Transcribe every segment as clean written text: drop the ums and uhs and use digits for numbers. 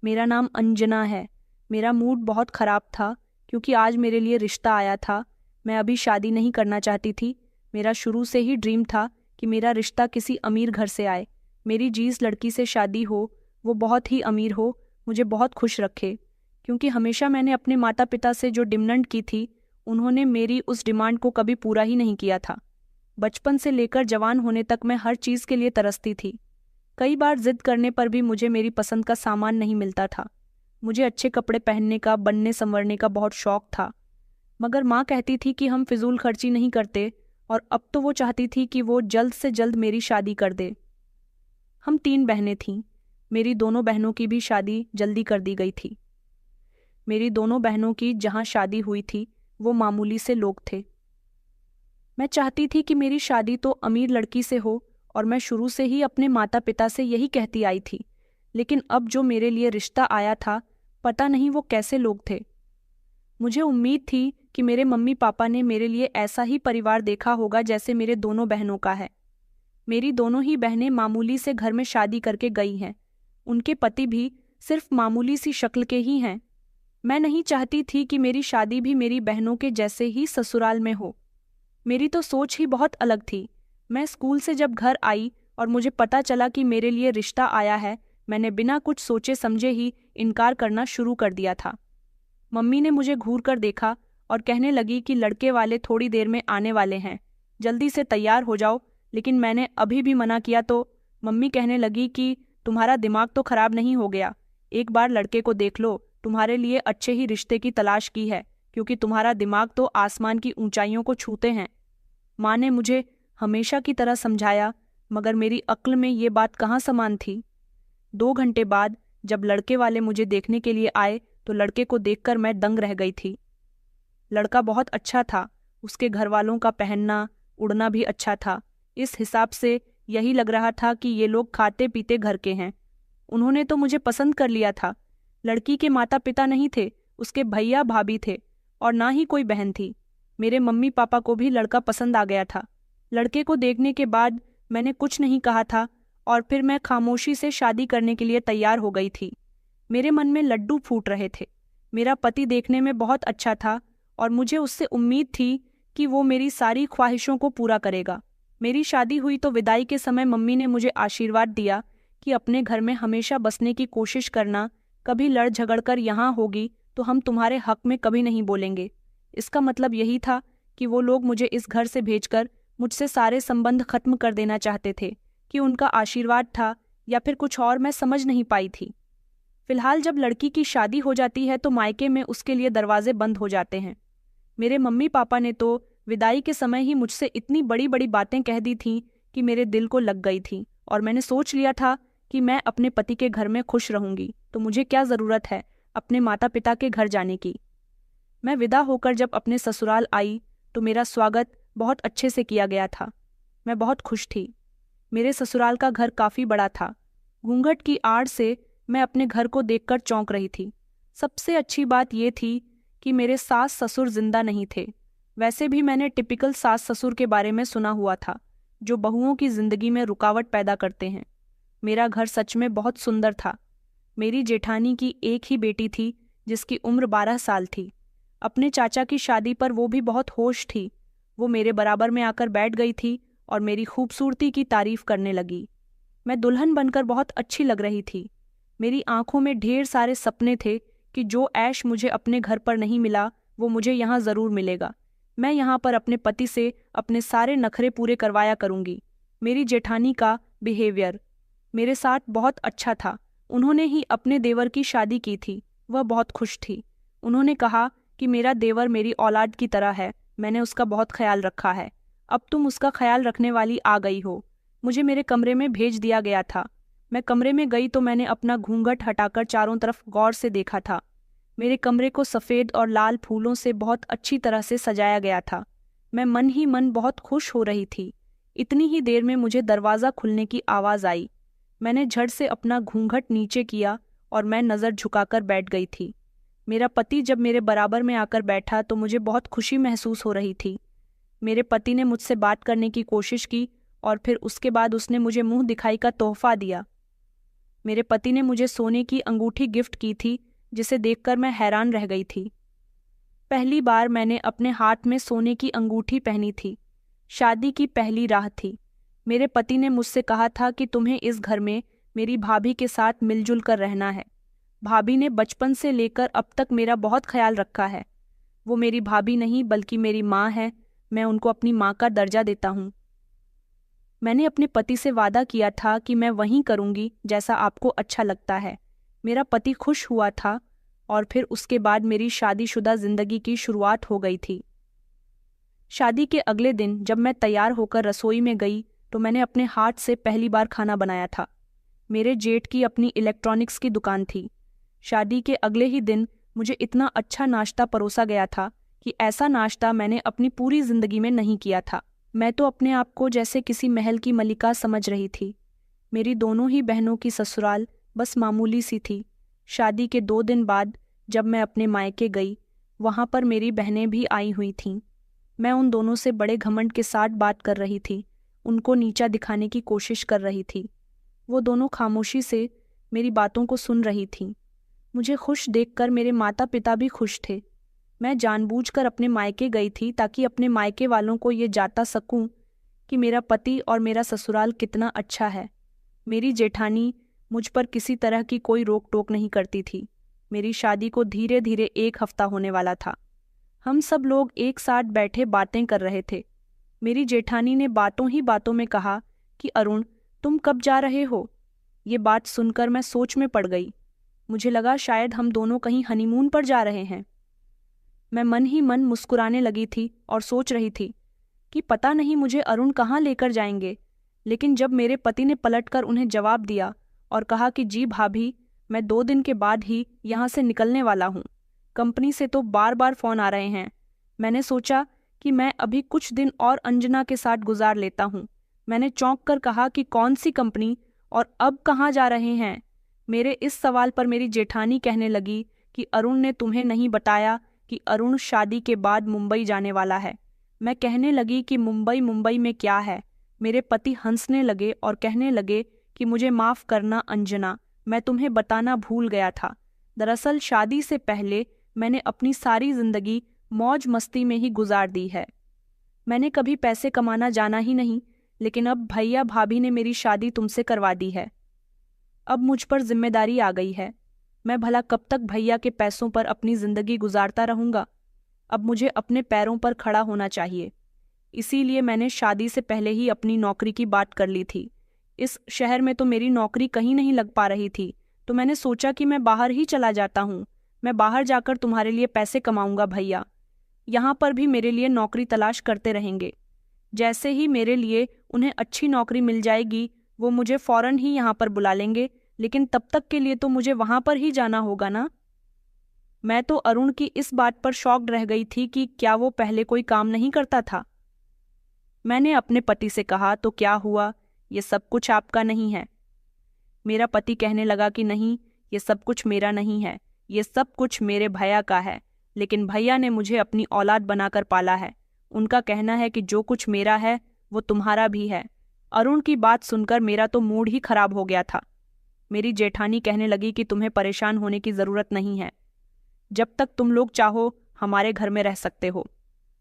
मेरा नाम अंजना है। मेरा मूड बहुत ख़राब था क्योंकि आज मेरे लिए रिश्ता आया था। मैं अभी शादी नहीं करना चाहती थी। मेरा शुरू से ही ड्रीम था कि मेरा रिश्ता किसी अमीर घर से आए। मेरी जिस लड़की से शादी हो वो बहुत ही अमीर हो, मुझे बहुत खुश रखे। क्योंकि हमेशा मैंने अपने माता पिता से जो डिमांड की थी, उन्होंने मेरी उस डिमांड को कभी पूरा ही नहीं किया था। बचपन से लेकर जवान होने तक मैं हर चीज़ के लिए तरसती थी। कई बार जिद करने पर भी मुझे मेरी पसंद का सामान नहीं मिलता था। मुझे अच्छे कपड़े पहनने का, बनने संवरने का बहुत शौक था। मगर माँ कहती थी कि हम फिजूल खर्ची नहीं करते, और अब तो वो चाहती थी कि वो जल्द से जल्द मेरी शादी कर दे। हम 3 बहनें थीं। मेरी दोनों बहनों की भी शादी जल्दी कर दी गई थी। मेरी दोनों बहनों की जहाँ शादी हुई थी वो मामूली से लोग थे। मैं चाहती थी कि मेरी शादी तो अमीर लड़की से हो, और मैं शुरू से ही अपने माता पिता से यही कहती आई थी। लेकिन अब जो मेरे लिए रिश्ता आया था, पता नहीं वो कैसे लोग थे। मुझे उम्मीद थी कि मेरे मम्मी पापा ने मेरे लिए ऐसा ही परिवार देखा होगा जैसे मेरे दोनों बहनों का है। मेरी दोनों ही बहनें मामूली से घर में शादी करके गई हैं। उनके पति भी सिर्फ मामूली सी शक्ल के ही हैं। मैं नहीं चाहती थी कि मेरी शादी भी मेरी बहनों के जैसे ही ससुराल में हो। मेरी तो सोच ही बहुत अलग थी। मैं स्कूल से जब घर आई और मुझे पता चला कि मेरे लिए रिश्ता आया है, मैंने बिना कुछ सोचे समझे ही इनकार करना शुरू कर दिया था। मम्मी ने मुझे घूर कर देखा और कहने लगी कि लड़के वाले थोड़ी देर में आने वाले हैं, जल्दी से तैयार हो जाओ। लेकिन मैंने अभी भी मना किया तो मम्मी कहने लगी कि तुम्हारा दिमाग तो खराब नहीं हो गया, एक बार लड़के को देख लो, तुम्हारे लिए अच्छे ही रिश्ते की तलाश की है, क्योंकि तुम्हारा दिमाग तो आसमान की ऊंचाइयों को छूते हैं। माँ ने मुझे हमेशा की तरह समझाया, मगर मेरी अक्ल में ये बात कहाँ समान थी। 2 घंटे बाद जब लड़के वाले मुझे देखने के लिए आए तो लड़के को देखकर मैं दंग रह गई थी। लड़का बहुत अच्छा था। उसके घर वालों का पहनना उड़ना भी अच्छा था। इस हिसाब से यही लग रहा था कि ये लोग खाते पीते घर के हैं। उन्होंने तो मुझे पसंद कर लिया था। लड़की के माता पिता नहीं थे, उसके भैया भाभी थे, और ना ही कोई बहन थी। मेरे मम्मी पापा को भी लड़का पसंद आ गया था। लड़के को देखने के बाद मैंने कुछ नहीं कहा था, और फिर मैं खामोशी से शादी करने के लिए तैयार हो गई थी। मेरे मन में लड्डू फूट रहे थे। मेरा पति देखने में बहुत अच्छा था, और मुझे उससे उम्मीद थी कि वो मेरी सारी ख्वाहिशों को पूरा करेगा। मेरी शादी हुई तो विदाई के समय मम्मी ने मुझे आशीर्वाद दिया कि अपने घर में हमेशा बसने की कोशिश करना, कभी लड़ झगड़ कर यहाँ होगी तो हम तुम्हारे हक में कभी नहीं बोलेंगे। इसका मतलब यही था कि वो लोग मुझे इस घर से भेजकर मुझसे सारे संबंध खत्म कर देना चाहते थे। कि उनका आशीर्वाद था या फिर कुछ और, मैं समझ नहीं पाई थी। फिलहाल जब लड़की की शादी हो जाती है तो मायके में उसके लिए दरवाजे बंद हो जाते हैं। मेरे मम्मी पापा ने तो विदाई के समय ही मुझसे इतनी बड़ी बड़ी बातें कह दी थीं कि मेरे दिल को लग गई थी, और मैंने सोच लिया था कि मैं अपने पति के घर में खुश रहूंगी, तो मुझे क्या ज़रूरत है अपने माता पिता के घर जाने की। मैं विदा होकर जब अपने ससुराल आई तो मेरा स्वागत बहुत अच्छे से किया गया था। मैं बहुत खुश थी। मेरे ससुराल का घर काफ़ी बड़ा था। घूंघट की आड़ से मैं अपने घर को देखकर चौंक रही थी। सबसे अच्छी बात यह थी कि मेरे सास ससुर जिंदा नहीं थे। वैसे भी मैंने टिपिकल सास ससुर के बारे में सुना हुआ था, जो बहुओं की जिंदगी में रुकावट पैदा करते हैं। मेरा घर सच में बहुत सुंदर था। मेरी जेठानी की एक ही बेटी थी जिसकी उम्र 12 साल थी। अपने चाचा की शादी पर वो भी बहुत होश थी। वो मेरे बराबर में आकर बैठ गई थी और मेरी खूबसूरती की तारीफ करने लगी। मैं दुल्हन बनकर बहुत अच्छी लग रही थी। मेरी आंखों में ढेर सारे सपने थे कि जो ऐश मुझे अपने घर पर नहीं मिला वो मुझे यहाँ ज़रूर मिलेगा। मैं यहाँ पर अपने पति से अपने सारे नखरे पूरे करवाया करूँगी। मेरी जेठानी का बिहेवियर मेरे साथ बहुत अच्छा था। उन्होंने ही अपने देवर की शादी की थी। वह बहुत खुश थी। उन्होंने कहा कि मेरा देवर मेरी औलाद की तरह है, मैंने उसका बहुत ख्याल रखा है। अब तुम उसका ख्याल रखने वाली आ गई हो। मुझे मेरे कमरे में भेज दिया गया था। मैं कमरे में गई तो मैंने अपना घूंघट हटाकर चारों तरफ गौर से देखा था। मेरे कमरे को सफ़ेद और लाल फूलों से बहुत अच्छी तरह से सजाया गया था। मैं मन ही मन बहुत खुश हो रही थी। इतनी ही देर में मुझे दरवाज़ा खुलने की आवाज़ आई। मैंने झट से अपना घूंघट नीचे किया और मैं नज़र झुकाकर बैठ गई थी। मेरा पति जब मेरे बराबर में आकर बैठा तो मुझे बहुत खुशी महसूस हो रही थी। मेरे पति ने मुझसे बात करने की कोशिश की और फिर उसके बाद उसने मुझे मुंह दिखाई का तोहफा दिया। मेरे पति ने मुझे सोने की अंगूठी गिफ्ट की थी, जिसे देखकर मैं हैरान रह गई थी। पहली बार मैंने अपने हाथ में सोने की अंगूठी पहनी थी। शादी की पहली राह थी। मेरे पति ने मुझसे कहा था कि तुम्हें इस घर में मेरी भाभी के साथ मिलजुल कर रहना है। भाभी ने बचपन से लेकर अब तक मेरा बहुत ख्याल रखा है। वो मेरी भाभी नहीं बल्कि मेरी माँ है। मैं उनको अपनी माँ का दर्जा देता हूँ। मैंने अपने पति से वादा किया था कि मैं वही करूँगी जैसा आपको अच्छा लगता है। मेरा पति खुश हुआ था और फिर उसके बाद मेरी शादीशुदा जिंदगी की शुरुआत हो गई थी। शादी के अगले दिन जब मैं तैयार होकर रसोई में गई तो मैंने अपने हाथ से पहली बार खाना बनाया था। मेरे जेठ की अपनी इलेक्ट्रॉनिक्स की दुकान थी। शादी के अगले ही दिन मुझे इतना अच्छा नाश्ता परोसा गया था कि ऐसा नाश्ता मैंने अपनी पूरी जिंदगी में नहीं किया था। मैं तो अपने आप को जैसे किसी महल की मलिका समझ रही थी। मेरी दोनों ही बहनों की ससुराल बस मामूली सी थी। शादी के 2 दिन बाद जब मैं अपने मायके गई, वहाँ पर मेरी बहनें भी आई हुई थीं। मैं उन दोनों से बड़े घमंड के साथ बात कर रही थी, उनको नीचा दिखाने की कोशिश कर रही थी। वो दोनों खामोशी से मेरी बातों को सुन रही थीं। मुझे खुश देखकर मेरे माता पिता भी खुश थे। मैं जानबूझकर अपने मायके गई थी ताकि अपने मायके वालों को ये जाता सकूं कि मेरा पति और मेरा ससुराल कितना अच्छा है। मेरी जेठानी मुझ पर किसी तरह की कोई रोक टोक नहीं करती थी। मेरी शादी को धीरे धीरे 1 हफ्ता होने वाला था। हम सब लोग एक साथ बैठे बातें कर रहे थे। मेरी जेठानी ने बातों ही बातों में कहा कि अरुण, तुम कब जा रहे हो? ये बात सुनकर मैं सोच में पड़ गई। मुझे लगा शायद हम दोनों कहीं हनीमून पर जा रहे हैं। मैं मन ही मन मुस्कुराने लगी थी और सोच रही थी कि पता नहीं मुझे अरुण कहाँ लेकर जाएंगे। लेकिन जब मेरे पति ने पलटकर उन्हें जवाब दिया और कहा कि जी भाभी, मैं 2 दिन के बाद ही यहाँ से निकलने वाला हूँ। कंपनी से तो बार बार फ़ोन आ रहे हैं। मैंने सोचा कि मैं अभी कुछ दिन और अंजना के साथ गुजार लेता हूँ। मैंने चौंक कर कहा कि कौन सी कंपनी और अब कहाँ जा रहे हैं? मेरे इस सवाल पर मेरी जेठानी कहने लगी कि अरुण ने तुम्हें नहीं बताया कि अरुण शादी के बाद मुंबई जाने वाला है। मैं कहने लगी कि मुंबई में क्या है? मेरे पति हंसने लगे और कहने लगे कि मुझे माफ़ करना अंजना, मैं तुम्हें बताना भूल गया था। दरअसल शादी से पहले मैंने अपनी सारी जिंदगी मौज मस्ती में ही गुजार दी है। मैंने कभी पैसे कमाना जाना ही नहीं, लेकिन अब भैया भाभी ने मेरी शादी तुमसे करवा दी है। अब मुझ पर जिम्मेदारी आ गई है। मैं भला कब तक भैया के पैसों पर अपनी जिंदगी गुजारता रहूंगा? अब मुझे अपने पैरों पर खड़ा होना चाहिए। इसीलिए मैंने शादी से पहले ही अपनी नौकरी की बात कर ली थी। इस शहर में तो मेरी नौकरी कहीं नहीं लग पा रही थी, तो मैंने सोचा कि मैं बाहर ही चला जाता हूँ। मैं बाहर जाकर तुम्हारे लिए पैसे कमाऊंगा भैया। यहाँ पर भी मेरे लिए नौकरी तलाश करते रहेंगे। जैसे ही मेरे लिए उन्हें अच्छी नौकरी मिल जाएगी, वो मुझे फौरन ही यहाँ पर बुला लेंगे, लेकिन तब तक के लिए तो मुझे वहाँ पर ही जाना होगा ना। मैं तो अरुण की इस बात पर शॉक्ड रह गई थी कि क्या वो पहले कोई काम नहीं करता था। मैंने अपने पति से कहा, तो क्या हुआ? ये सब कुछ आपका नहीं है? मेरा पति कहने लगा कि नहीं, ये सब कुछ मेरा नहीं है, ये सब कुछ मेरे भैया का है। लेकिन भैया ने मुझे अपनी औलाद बनाकर पाला है। उनका कहना है कि जो कुछ मेरा है वो तुम्हारा भी है। अरुण की बात सुनकर मेरा तो मूड ही खराब हो गया था। मेरी जेठानी कहने लगी कि तुम्हें परेशान होने की ज़रूरत नहीं है। जब तक तुम लोग चाहो हमारे घर में रह सकते हो।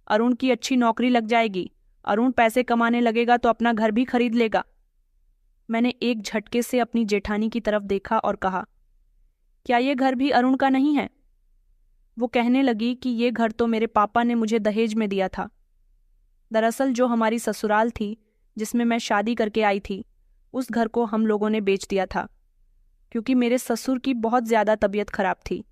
अरुण की अच्छी नौकरी लग जाएगी। अरुण पैसे कमाने लगेगा तो अपना घर भी खरीद लेगा। मैंने एक झटके से अपनी जेठानी की तरफ देखा और कहा, क्या ये घर भी अरुण का नहीं है? वो कहने लगी कि ये घर तो मेरे पापा ने मुझे दहेज में दिया था। दरअसल जो हमारी ससुराल थी, जिसमें मैं शादी करके आई थी, उस घर को हम लोगों ने बेच दिया था, क्योंकि मेरे ससुर की बहुत ज़्यादा तबीयत खराब थी।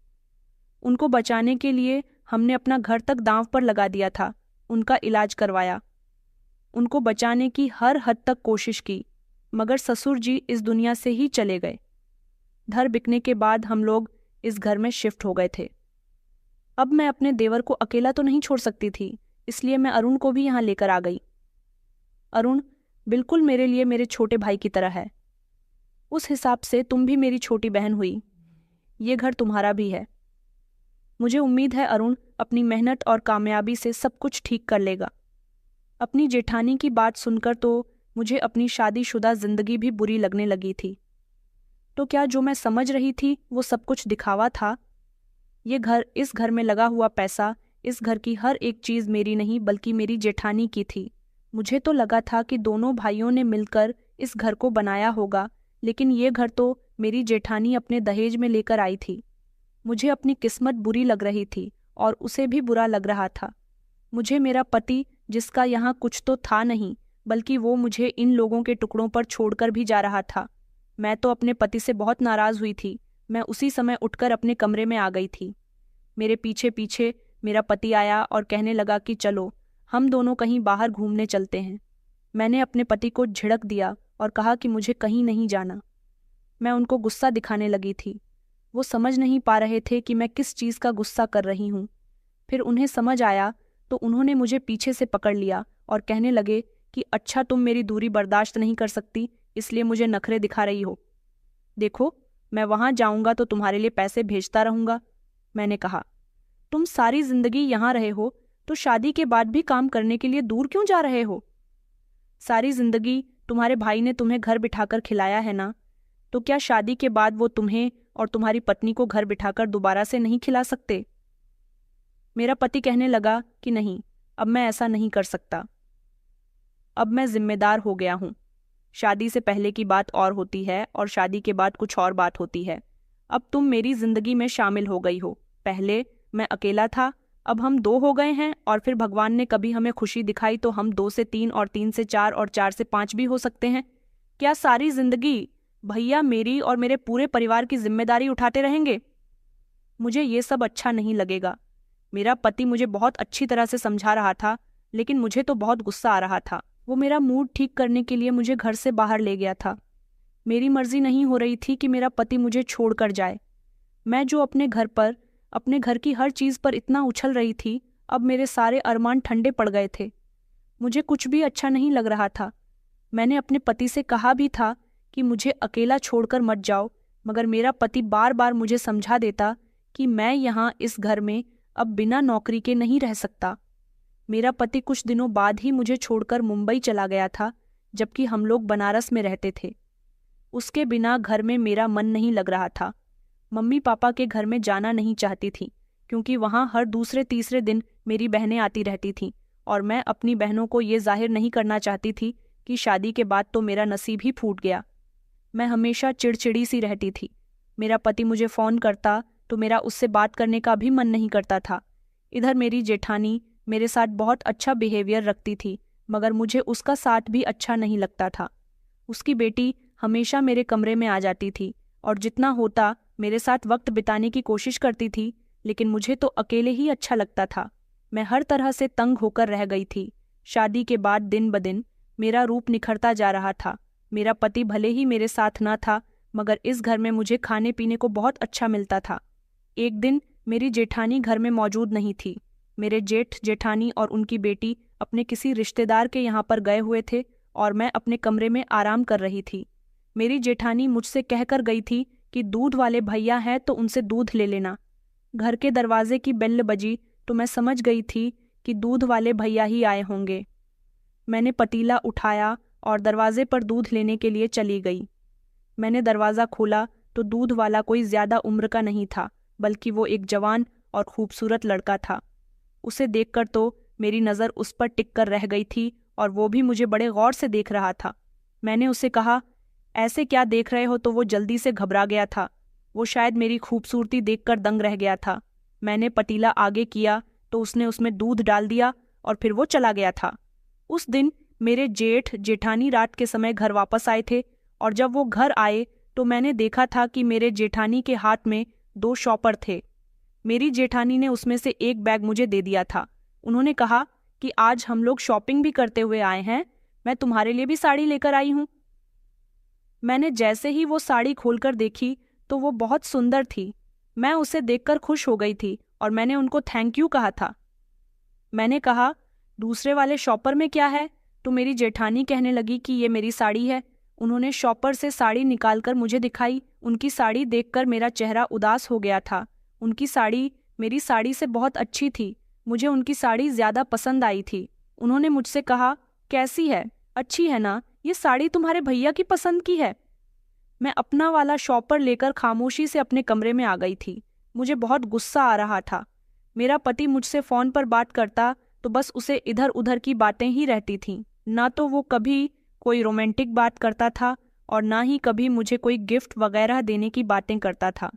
उनको बचाने के लिए हमने अपना घर तक दांव पर लगा दिया था। उनका इलाज करवाया, उनको बचाने की हर हद तक कोशिश की, मगर ससुर जी इस दुनिया से ही चले गए। घर बिकने के बाद हम लोग इस घर में शिफ्ट हो गए थे। अब मैं अपने देवर को अकेला तो नहीं छोड़ सकती थी, इसलिए मैं अरुण को भी यहाँ लेकर आ गई। अरुण बिल्कुल मेरे लिए मेरे छोटे भाई की तरह है। उस हिसाब से तुम भी मेरी छोटी बहन हुई। ये घर तुम्हारा भी है। मुझे उम्मीद है अरुण अपनी मेहनत और कामयाबी से सब कुछ ठीक कर लेगा। अपनी जेठानी की बात सुनकर तो मुझे अपनी शादीशुदा जिंदगी भी बुरी लगने लगी थी। तो क्या जो मैं समझ रही थी वो सब कुछ दिखावा था? इस घर में लगा हुआ पैसा, इस घर की हर एक चीज़ मेरी नहीं बल्कि मेरी जेठानी की थी। मुझे तो लगा था कि दोनों भाइयों ने मिलकर इस घर को बनाया होगा, लेकिन ये घर तो मेरी जेठानी अपने दहेज में लेकर आई थी। मुझे अपनी किस्मत बुरी लग रही थी और उसे भी बुरा लग रहा था। मुझे मेरा पति, जिसका यहाँ कुछ तो था नहीं, बल्कि वो मुझे इन लोगों के टुकड़ों पर छोड़कर भी जा रहा था। मैं तो अपने पति से बहुत नाराज़ हुई थी। मैं उसी समय उठकर अपने कमरे में आ गई थी। मेरे पीछे पीछे मेरा पति आया और कहने लगा कि चलो, हम दोनों कहीं बाहर घूमने चलते हैं। मैंने अपने पति को झिड़क दिया और कहा कि मुझे कहीं नहीं जाना। मैं उनको गुस्सा दिखाने लगी थी। वो समझ नहीं पा रहे थे कि मैं किस चीज़ का गुस्सा कर रही हूँ। फिर उन्हें समझ आया तो उन्होंने मुझे पीछे से पकड़ लिया और कहने लगे कि अच्छा, तुम मेरी दूरी बर्दाश्त नहीं कर सकती, इसलिए मुझे नखरे दिखा रही हो। देखो, मैं वहाँ जाऊँगा तो तुम्हारे लिए पैसे भेजता रहूँगा। मैंने कहा, तुम सारी जिंदगी यहाँ रहे हो तो शादी के बाद भी काम करने के लिए दूर क्यों जा रहे हो? सारी जिंदगी तुम्हारे भाई ने तुम्हें घर बिठाकर खिलाया है ना, तो क्या शादी के बाद वो तुम्हें और तुम्हारी पत्नी को घर बिठाकर दोबारा से नहीं खिला सकते? मेरा पति कहने लगा कि नहीं, अब मैं ऐसा नहीं कर सकता। अब मैं जिम्मेदार हो गया हूँ। शादी से पहले की बात और होती है और शादी के बाद कुछ और बात होती है। अब तुम मेरी जिंदगी में शामिल हो गई हो। पहले मैं अकेला था, अब हम दो हो गए हैं, और फिर भगवान ने कभी हमें खुशी दिखाई तो हम 2 से 3 और 3 से 4 और 4 से 5 भी हो सकते हैं। क्या सारी जिंदगी भैया मेरी और मेरे पूरे परिवार की जिम्मेदारी उठाते रहेंगे? मुझे ये सब अच्छा नहीं लगेगा। मेरा पति मुझे बहुत अच्छी तरह से समझा रहा था, लेकिन मुझे तो बहुत गुस्सा आ रहा था। वो मेरा मूड ठीक करने के लिए मुझे घर से बाहर ले गया था। मेरी मर्जी नहीं हो रही थी कि मेरा पति मुझे छोड़कर जाए। मैं जो अपने घर की हर चीज़ पर इतना उछल रही थी, अब मेरे सारे अरमान ठंडे पड़ गए थे। मुझे कुछ भी अच्छा नहीं लग रहा था। मैंने अपने पति से कहा भी था कि मुझे अकेला छोड़कर मत जाओ, मगर मेरा पति बार बार मुझे समझा देता कि मैं यहाँ इस घर में अब बिना नौकरी के नहीं रह सकता। मेरा पति कुछ दिनों बाद ही मुझे छोड़कर मुंबई चला गया था, जबकि हम लोग बनारस में रहते थे। उसके बिना घर में मेरा मन नहीं लग रहा था। मम्मी पापा के घर में जाना नहीं चाहती थी, क्योंकि वहाँ हर दूसरे तीसरे दिन मेरी बहनें आती रहती थीं, और मैं अपनी बहनों को ये जाहिर नहीं करना चाहती थी कि शादी के बाद तो मेरा नसीब ही फूट गया। मैं हमेशा चिड़चिड़ी सी रहती थी। मेरा पति मुझे फ़ोन करता तो मेरा उससे बात करने का भी मन नहीं करता था। इधर मेरी जेठानी मेरे साथ बहुत अच्छा बिहेवियर रखती थी, मगर मुझे उसका साथ भी अच्छा नहीं लगता था। उसकी बेटी हमेशा मेरे कमरे में आ जाती थी और जितना होता मेरे साथ वक्त बिताने की कोशिश करती थी, लेकिन मुझे तो अकेले ही अच्छा लगता था। मैं हर तरह से तंग होकर रह गई थी। शादी के बाद दिन ब दिन मेरा रूप निखरता जा रहा था। मेरा पति भले ही मेरे साथ ना था, मगर इस घर में मुझे खाने पीने को बहुत अच्छा मिलता था। एक दिन मेरी जेठानी घर में मौजूद नहीं थी। मेरे जेठ जेठानी और उनकी बेटी अपने किसी रिश्तेदार के यहाँ पर गए हुए थे और मैं अपने कमरे में आराम कर रही थी। मेरी जेठानी मुझसे कहकर गई थी कि दूध वाले भैया हैं तो उनसे दूध ले लेना। घर के दरवाजे की बेल बजी तो मैं समझ गई थी कि दूध वाले भैया ही आए होंगे। मैंने पतीला उठाया और दरवाजे पर दूध लेने के लिए चली गई। मैंने दरवाज़ा खोला तो दूध वाला कोई ज़्यादा उम्र का नहीं था, बल्कि वो एक जवान और खूबसूरत लड़का था। उसे देखकर तो मेरी नज़र उस पर टिक कर रह गई थी और वो भी मुझे बड़े गौर से देख रहा था। मैंने उसे कहा, ऐसे क्या देख रहे हो? तो वो जल्दी से घबरा गया था। वो शायद मेरी खूबसूरती देखकर दंग रह गया था। मैंने पतीला आगे किया तो उसने उसमें दूध डाल दिया और फिर वो चला गया था। उस दिन मेरे जेठ जेठानी रात के समय घर वापस आए थे, और जब वो घर आए तो मैंने देखा था कि मेरे जेठानी के हाथ में 2 शॉपर थे। मेरी जेठानी ने उसमें से एक बैग मुझे दे दिया था। उन्होंने कहा कि आज हम लोग शॉपिंग भी करते हुए आए हैं, मैं तुम्हारे लिए भी साड़ी लेकर आई हूँ। मैंने जैसे ही वो साड़ी खोलकर देखी तो वो बहुत सुंदर थी। मैं उसे देखकर खुश हो गई थी और मैंने उनको थैंक यू कहा था। मैंने कहा, दूसरे वाले शॉपर में क्या है? तो मेरी जेठानी कहने लगी कि ये मेरी साड़ी है। उन्होंने शॉपर से साड़ी निकालकर मुझे दिखाई। उनकी साड़ी देखकर मेरा चेहरा उदास हो गया था। उनकी साड़ी मेरी साड़ी से बहुत अच्छी थी। मुझे उनकी साड़ी ज़्यादा पसंद आई थी। उन्होंने मुझसे कहा, कैसी है? अच्छी है ना? ये साड़ी तुम्हारे भैया की पसंद की है। मैं अपना वाला शॉपर लेकर खामोशी से अपने कमरे में आ गई थी। मुझे बहुत गुस्सा आ रहा था। मेरा पति मुझसे फ़ोन पर बात करता तो बस उसे इधर उधर की बातें ही रहती थीं। ना तो वो कभी कोई रोमांटिक बात करता था और ना ही कभी मुझे कोई गिफ्ट वगैरह देने की बातें करता था।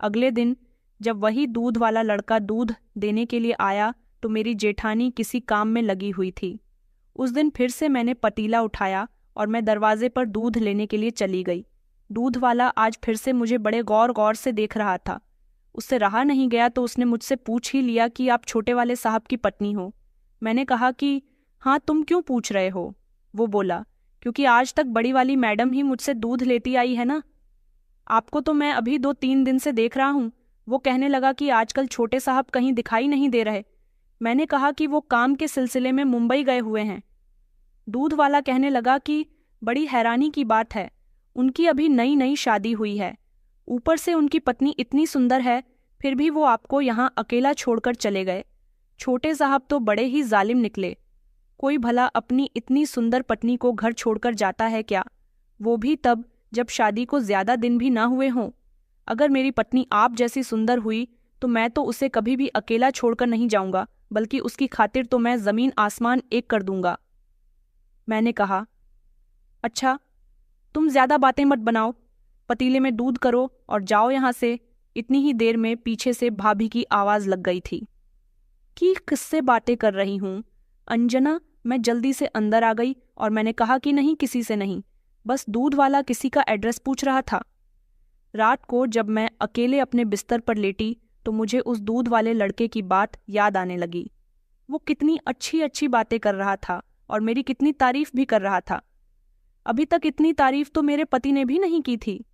अगले दिन जब वही दूध वाला लड़का दूध देने के लिए आया तो मेरी जेठानी किसी काम में लगी हुई थी। उस दिन फिर से मैंने पतीला उठाया और मैं दरवाजे पर दूध लेने के लिए चली गई। दूध वाला आज फिर से मुझे बड़े गौर गौर से देख रहा था। उससे रहा नहीं गया तो उसने मुझसे पूछ ही लिया कि आप छोटे वाले साहब की पत्नी हो। मैंने कहा कि हाँ, तुम क्यों पूछ रहे हो? वो बोला, क्योंकि आज तक बड़ी वाली मैडम ही मुझसे दूध लेती आई है ना। आपको तो मैं अभी 2-3 दिन से देख रहा हूँ। वो कहने लगा कि आजकल छोटे साहब कहीं दिखाई नहीं दे रहे। मैंने कहा कि वो काम के सिलसिले में मुंबई गए हुए हैं। दूध वाला कहने लगा कि बड़ी हैरानी की बात है, उनकी अभी नई नई शादी हुई है। ऊपर से उनकी पत्नी इतनी सुंदर है, फिर भी वो आपको यहाँ अकेला छोड़कर चले गए। छोटे साहब तो बड़े ही जालिम निकले। कोई भला अपनी इतनी सुंदर पत्नी को घर छोड़कर जाता है क्या? वो भी तब जब शादी को ज्यादा दिन भी ना हुए हों। अगर मेरी पत्नी आप जैसी सुंदर हुई तो मैं तो उसे कभी भी अकेला छोड़कर नहीं जाऊंगा, बल्कि उसकी खातिर तो मैं जमीन आसमान एक कर दूंगा। मैंने कहा, अच्छा, तुम ज्यादा बातें मत बनाओ, पतीले में दूध करो और जाओ यहाँ से। इतनी ही देर में पीछे से भाभी की आवाज लग गई थी कि किससे बातें कर रही हूँ अंजना। मैं जल्दी से अंदर आ गई और मैंने कहा कि नहीं, किसी से नहीं, बस दूध वाला किसी का एड्रेस पूछ रहा था। रात को जब मैं अकेले अपने बिस्तर पर लेटी तो मुझे उस दूध वाले लड़के की बात याद आने लगी। वो कितनी अच्छी अच्छी बातें कर रहा था और मेरी कितनी तारीफ भी कर रहा था। अभी तक इतनी तारीफ तो मेरे पति ने भी नहीं की थी।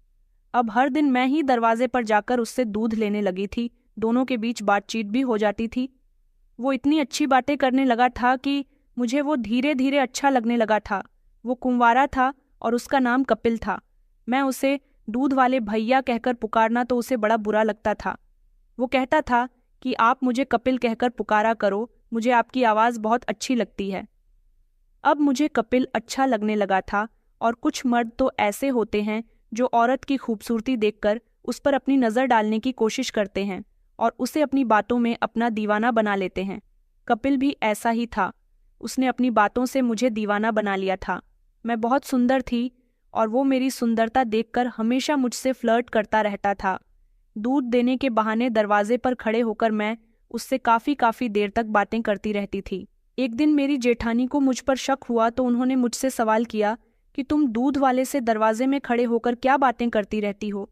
अब हर दिन मैं ही दरवाजे पर जाकर उससे दूध लेने लगी थी। दोनों के बीच बातचीत भी हो जाती थी। वो इतनी अच्छी बातें करने लगा था कि मुझे वो धीरे धीरे अच्छा लगने लगा था। वो कुंवारा था और उसका नाम कपिल था। मैं उसे दूध वाले भैया कहकर पुकारना तो उसे बड़ा बुरा लगता था। वो कहता था कि आप मुझे कपिल कहकर पुकारा करो, मुझे आपकी आवाज़ बहुत अच्छी लगती है। अब मुझे कपिल अच्छा लगने लगा था। और कुछ मर्द तो ऐसे होते हैं जो औरत की खूबसूरती देखकर उस पर अपनी नज़र डालने की कोशिश करते हैं और उसे अपनी बातों में अपना दीवाना बना लेते हैं। कपिल भी ऐसा ही था। उसने अपनी बातों से मुझे दीवाना बना लिया था। मैं बहुत सुंदर थी और वो मेरी सुंदरता देखकर हमेशा मुझसे फ्लर्ट करता रहता था। दूध देने के बहाने दरवाजे पर खड़े होकर मैं उससे काफ़ी देर तक बातें करती रहती थी। एक दिन मेरी जेठानी को मुझ पर शक हुआ तो उन्होंने मुझसे सवाल किया कि तुम दूध वाले से दरवाजे में खड़े होकर क्या बातें करती रहती हो।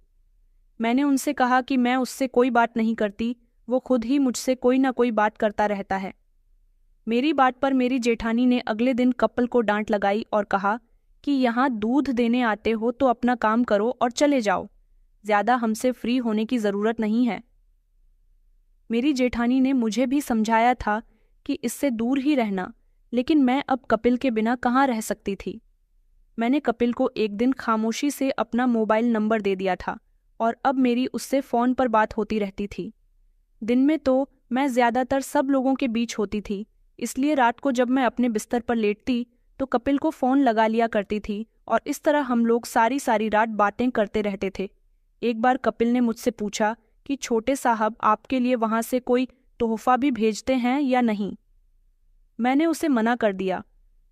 मैंने उनसे कहा कि मैं उससे कोई बात नहीं करती, वो खुद ही मुझसे कोई ना कोई बात करता रहता है। मेरी बात पर मेरी जेठानी ने अगले दिन कपिल को डांट लगाई और कहा कि यहाँ दूध देने आते हो तो अपना काम करो और चले जाओ, ज्यादा हमसे फ्री होने की ज़रूरत नहीं है। मेरी जेठानी ने मुझे भी समझाया था कि इससे दूर ही रहना, लेकिन मैं अब कपिल के बिना कहाँ रह सकती थी। मैंने कपिल को एक दिन खामोशी से अपना मोबाइल नंबर दे दिया था और अब मेरी उससे फ़ोन पर बात होती रहती थी। दिन में तो मैं ज़्यादातर सब लोगों के बीच होती थी, इसलिए रात को जब मैं अपने बिस्तर पर लेटती तो कपिल को फ़ोन लगा लिया करती थी और इस तरह हम लोग सारी सारी रात बातें करते रहते थे। एक बार कपिल ने मुझसे पूछा कि छोटे साहब आपके लिए वहाँ से कोई तोहफा भी भेजते हैं या नहीं। मैंने उसे मना कर दिया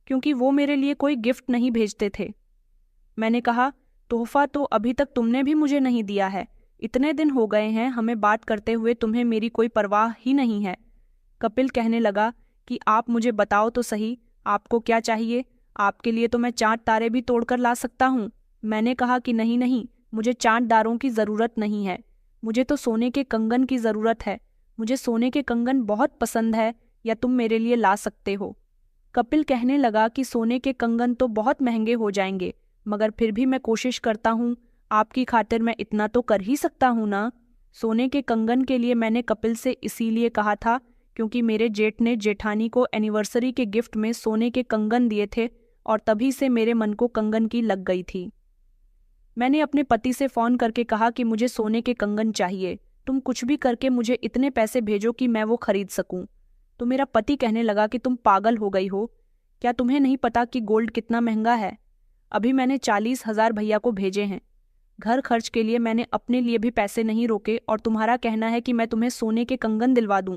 क्योंकि वो मेरे लिए कोई गिफ्ट नहीं भेजते थे। मैंने कहा, तोहफा तो अभी तक तुमने भी मुझे नहीं दिया है। इतने दिन हो गए हैं हमें बात करते हुए, तुम्हें मेरी कोई परवाह ही नहीं है। कपिल कहने लगा कि आप मुझे बताओ तो सही, आपको क्या चाहिए? आपके लिए तो मैं चाँद तारे भी तोड़कर ला सकता हूँ। मैंने कहा कि नहीं नहीं, मुझे चाँद तारों की ज़रूरत नहीं है, मुझे तो सोने के कंगन की ज़रूरत है। मुझे सोने के कंगन बहुत पसंद है, या तुम मेरे लिए ला सकते हो। कपिल कहने लगा कि सोने के कंगन तो बहुत महंगे हो जाएंगे, मगर फिर भी मैं कोशिश करता हूँ, आपकी खातिर मैं इतना तो कर ही सकता हूँ ना। सोने के कंगन के लिए मैंने कपिल से इसीलिए कहा था क्योंकि मेरे जेठ ने जेठानी को एनिवर्सरी के गिफ्ट में सोने के कंगन दिए थे और तभी से मेरे मन को कंगन की लग गई थी। मैंने अपने पति से फ़ोन करके कहा कि मुझे सोने के कंगन चाहिए, तुम कुछ भी करके मुझे इतने पैसे भेजो कि मैं वो खरीद सकूं। तो मेरा पति कहने लगा कि तुम पागल हो गई हो, क्या तुम्हें नहीं पता कि गोल्ड कितना महंगा है? अभी मैंने 40,000 भैया को भेजे हैं। घर खर्च के लिए मैंने अपने लिए भी पैसे नहीं रोके और तुम्हारा कहना है कि मैं तुम्हें सोने के कंगन दिलवा दूं।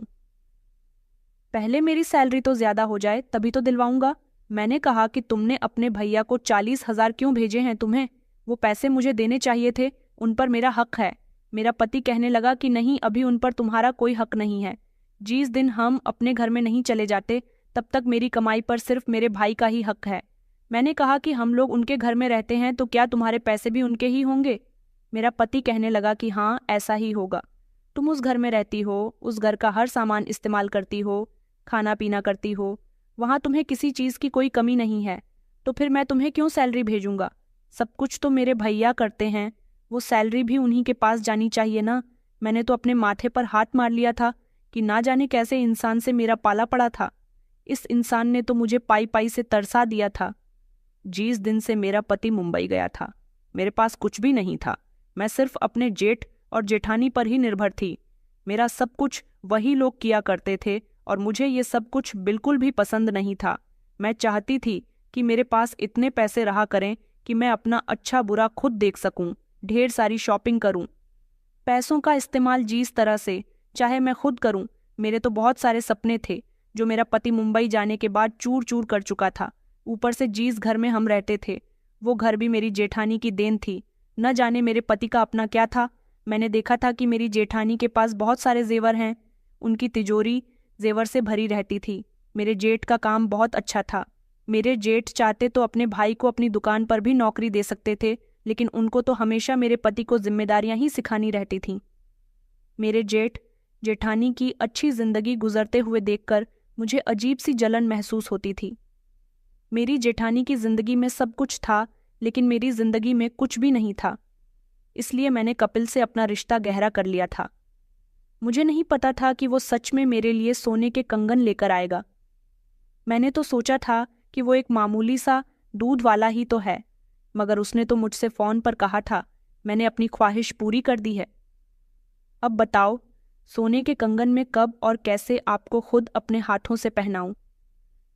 पहले मेरी सैलरी तो ज्यादा हो जाए तभी तो दिलवाऊंगा। मैंने कहा कि तुमने अपने भैया को 40,000 क्यों भेजे हैं तुम्हें? वो पैसे मुझे देने चाहिए थे, उन पर मेरा हक है। मेरा पति कहने लगा कि नहीं, अभी उन पर तुम्हारा कोई हक नहीं है। जिस दिन हम अपने घर में नहीं चले जाते तब तक मेरी कमाई पर सिर्फ मेरे भाई का ही हक है। मैंने कहा कि हम लोग उनके घर में रहते हैं तो क्या तुम्हारे पैसे भी उनके ही होंगे? मेरा पति कहने लगा कि हाँ, ऐसा ही होगा। तुम उस घर में रहती हो, उस घर का हर सामान इस्तेमाल करती हो, खाना पीना करती हो, वहां तुम्हें किसी चीज की कोई कमी नहीं है, तो फिर मैं तुम्हें क्यों सैलरी भेजूंगा? सब कुछ तो मेरे भैया करते हैं, वो सैलरी भी उन्हीं के पास जानी चाहिए ना। मैंने तो अपने माथे पर हाथ मार लिया था कि ना जाने कैसे इंसान से मेरा पाला पड़ा था। इस इंसान ने तो मुझे पाई पाई से तरसा दिया था। जिस दिन से मेरा पति मुंबई गया था, मेरे पास कुछ भी नहीं था। मैं सिर्फ अपने जेठ और जेठानी पर ही निर्भर थी। मेरा सब कुछ वही लोग किया करते थे और मुझे ये सब कुछ बिल्कुल भी पसंद नहीं था। मैं चाहती थी कि मेरे पास इतने पैसे रहा करें कि मैं अपना अच्छा बुरा खुद देख सकूं, ढेर सारी शॉपिंग करूं। पैसों का इस्तेमाल जिस तरह से चाहे मैं खुद करूं। मेरे तो बहुत सारे सपने थे जो मेरा पति मुंबई जाने के बाद चूर चूर कर चुका था। ऊपर से जिस घर में हम रहते थे, वो घर भी मेरी जेठानी की देन थी। न जाने मेरे पति का अपना क्या था। मैंने देखा था कि मेरी जेठानी के पास बहुत सारे जेवर हैं। उनकी तिजोरी जेवर से भरी रहती थी। मेरे जेठ का काम बहुत अच्छा था। मेरे जेठ चाहते तो अपने भाई को अपनी दुकान पर भी नौकरी दे सकते थे, लेकिन उनको तो हमेशा मेरे पति को जिम्मेदारियां ही सिखानी रहती थीं। मेरे जेठ जेठानी की अच्छी जिंदगी गुजरते हुए देखकर मुझे अजीब सी जलन महसूस होती थी। मेरी जेठानी की जिंदगी में सब कुछ था, लेकिन मेरी जिंदगी में कुछ भी नहीं था। इसलिए मैंने कपिल से अपना रिश्ता गहरा कर लिया था। मुझे नहीं पता था कि वो सच में मेरे लिए सोने के कंगन लेकर आएगा। मैंने तो सोचा था कि वो एक मामूली सा दूध वाला ही तो है, मगर उसने तो मुझसे फोन पर कहा था, मैंने अपनी ख्वाहिश पूरी कर दी है। अब बताओ, सोने के कंगन में कब और कैसे आपको खुद अपने हाथों से पहनाऊं?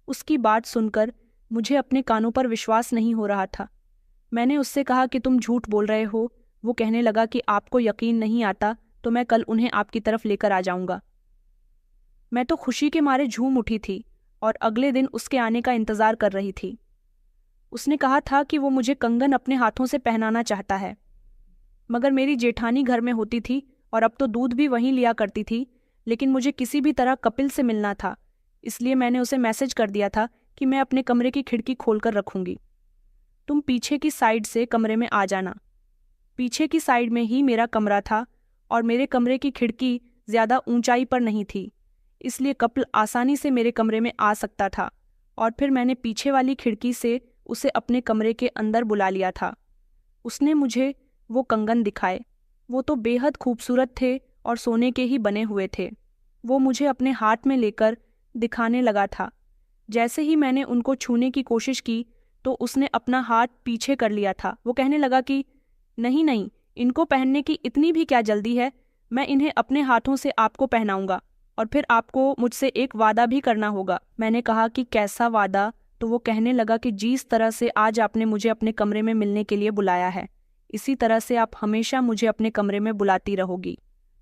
उसकी बात सुनकर मुझे अपने कानों पर विश्वास नहीं हो रहा था। मैंने उससे कहा कि तुम झूठ बोल रहे हो। वो कहने लगा कि आपको यकीन नहीं आता तो मैं कल उन्हें आपकी तरफ लेकर आ जाऊंगा। मैं तो खुशी के मारे झूम उठी थी और अगले दिन उसके आने का इंतजार कर रही थी। उसने कहा था कि वो मुझे कंगन अपने हाथों से पहनाना चाहता है, मगर मेरी जेठानी घर में होती थी और अब तो दूध भी वहीं लिया करती थी। लेकिन मुझे किसी भी तरह कपिल से मिलना था, इसलिए मैंने उसे मैसेज कर दिया था कि मैं अपने कमरे की खिड़की खोलकर रखूंगी। तुम पीछे की साइड से कमरे में आ जाना। पीछे की साइड में ही मेरा कमरा था और मेरे कमरे की खिड़की ज्यादा ऊंचाई पर नहीं थी, इसलिए कपिल आसानी से मेरे कमरे में आ सकता था। और फिर मैंने पीछे वाली खिड़की से उसे अपने कमरे के अंदर बुला लिया था। उसने मुझे वो कंगन दिखाए। वो तो बेहद खूबसूरत थे और सोने के ही बने हुए थे। वो मुझे अपने हाथ में लेकर दिखाने लगा था। जैसे ही मैंने उनको छूने की कोशिश की तो उसने अपना हाथ पीछे कर लिया था। वो कहने लगा कि नहीं नहीं, इनको पहनने की इतनी भी क्या जल्दी है, मैं इन्हें अपने हाथों से आपको पहनाऊंगा और फिर आपको मुझसे एक वादा भी करना होगा। मैंने कहा कि कैसा वादा? तो वो कहने लगा कि जिस तरह से आज आपने मुझे अपने कमरे में मिलने के लिए बुलाया है, इसी तरह से आप हमेशा मुझे अपने कमरे में बुलाती रहोगी।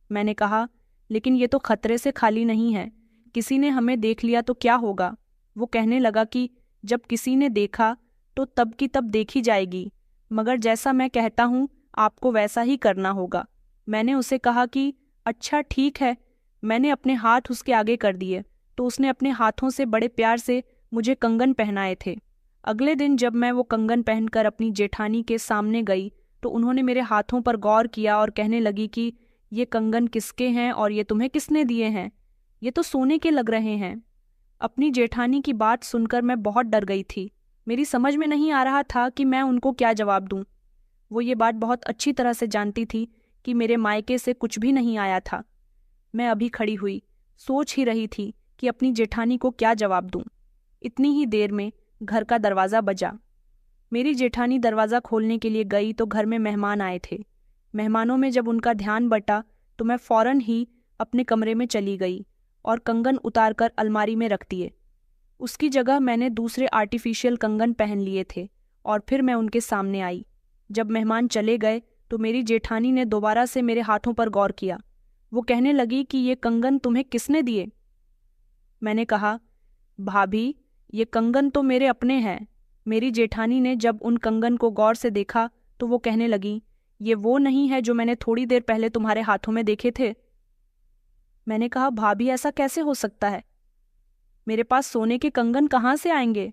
मैंने कहा, लेकिन ये तो खतरे से खाली नहीं है, किसी ने हमें देख लिया तो क्या होगा? वो कहने लगा कि जब किसी ने देखा तो तब की तब देखी जाएगी, मगर जैसा मैं कहता हूँ आपको वैसा ही करना होगा। मैंने उसे कहा कि अच्छा ठीक है। मैंने अपने हाथ उसके आगे कर दिए तो उसने अपने हाथों से बड़े प्यार से मुझे कंगन पहनाए थे। अगले दिन जब मैं वो कंगन पहनकर अपनी जेठानी के सामने गई तो उन्होंने मेरे हाथों पर गौर किया और कहने लगी कि ये कंगन किसके हैं और ये तुम्हें किसने दिए हैं? ये तो सोने के लग रहे हैं। अपनी जेठानी की बात सुनकर मैं बहुत डर गई थी। मेरी समझ में नहीं आ रहा था कि मैं उनको क्या जवाब दूं। वो ये बात बहुत अच्छी तरह से जानती थी कि मेरे मायके से कुछ भी नहीं आया था। मैं अभी खड़ी हुई सोच ही रही थी कि अपनी जेठानी को क्या जवाब दूं। इतनी ही देर में घर का दरवाज़ा बजा। मेरी जेठानी दरवाज़ा खोलने के लिए गई तो घर में मेहमान आए थे। मेहमानों में जब उनका ध्यान बटा तो मैं फौरन ही अपने कमरे में चली गई और कंगन उतारकर अलमारी में रख दिए। उसकी जगह मैंने दूसरे आर्टिफिशियल कंगन पहन लिए थे और फिर मैं उनके सामने आई। जब मेहमान चले गए तो मेरी जेठानी ने दोबारा से मेरे हाथों पर गौर किया। वो कहने लगी कि ये कंगन तुम्हें किसने दिए? मैंने कहा, भाभी, ये कंगन तो मेरे अपने हैं। मेरी जेठानी ने जब उन कंगन को गौर से देखा तो वो कहने लगी, ये वो नहीं है जो मैंने थोड़ी देर पहले तुम्हारे हाथों में देखे थे। मैंने कहा, भाभी, ऐसा कैसे हो सकता है? मेरे पास सोने के कंगन कहाँ से आएंगे?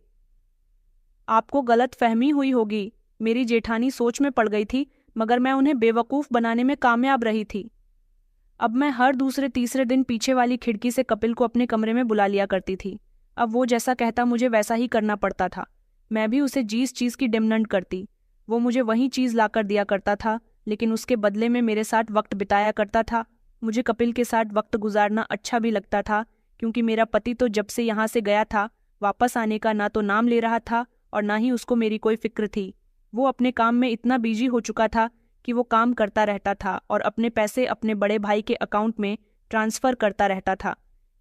आपको गलत फहमी हुई होगी। मेरी जेठानी सोच में पड़ गई थी, मगर मैं उन्हें बेवकूफ़ बनाने में कामयाब रही थी। अब मैं हर दूसरे तीसरे दिन पीछे वाली खिड़की से कपिल को अपने कमरे में बुला लिया करती थी। अब वो जैसा कहता मुझे वैसा ही करना पड़ता था। मैं भी उसे जिस चीज़ की डिमांड करती वो मुझे वही चीज़ लाकर दिया करता था, लेकिन उसके बदले में मेरे साथ वक्त बिताया करता था। मुझे कपिल के साथ वक्त गुजारना अच्छा भी लगता था, क्योंकि मेरा पति तो जब से यहाँ से गया था वापस आने का ना तो नाम ले रहा था और ना ही उसको मेरी कोई फिक्र थी। वो अपने काम में इतना बिजी हो चुका था कि वो काम करता रहता था और अपने पैसे अपने बड़े भाई के अकाउंट में ट्रांसफ़र करता रहता था।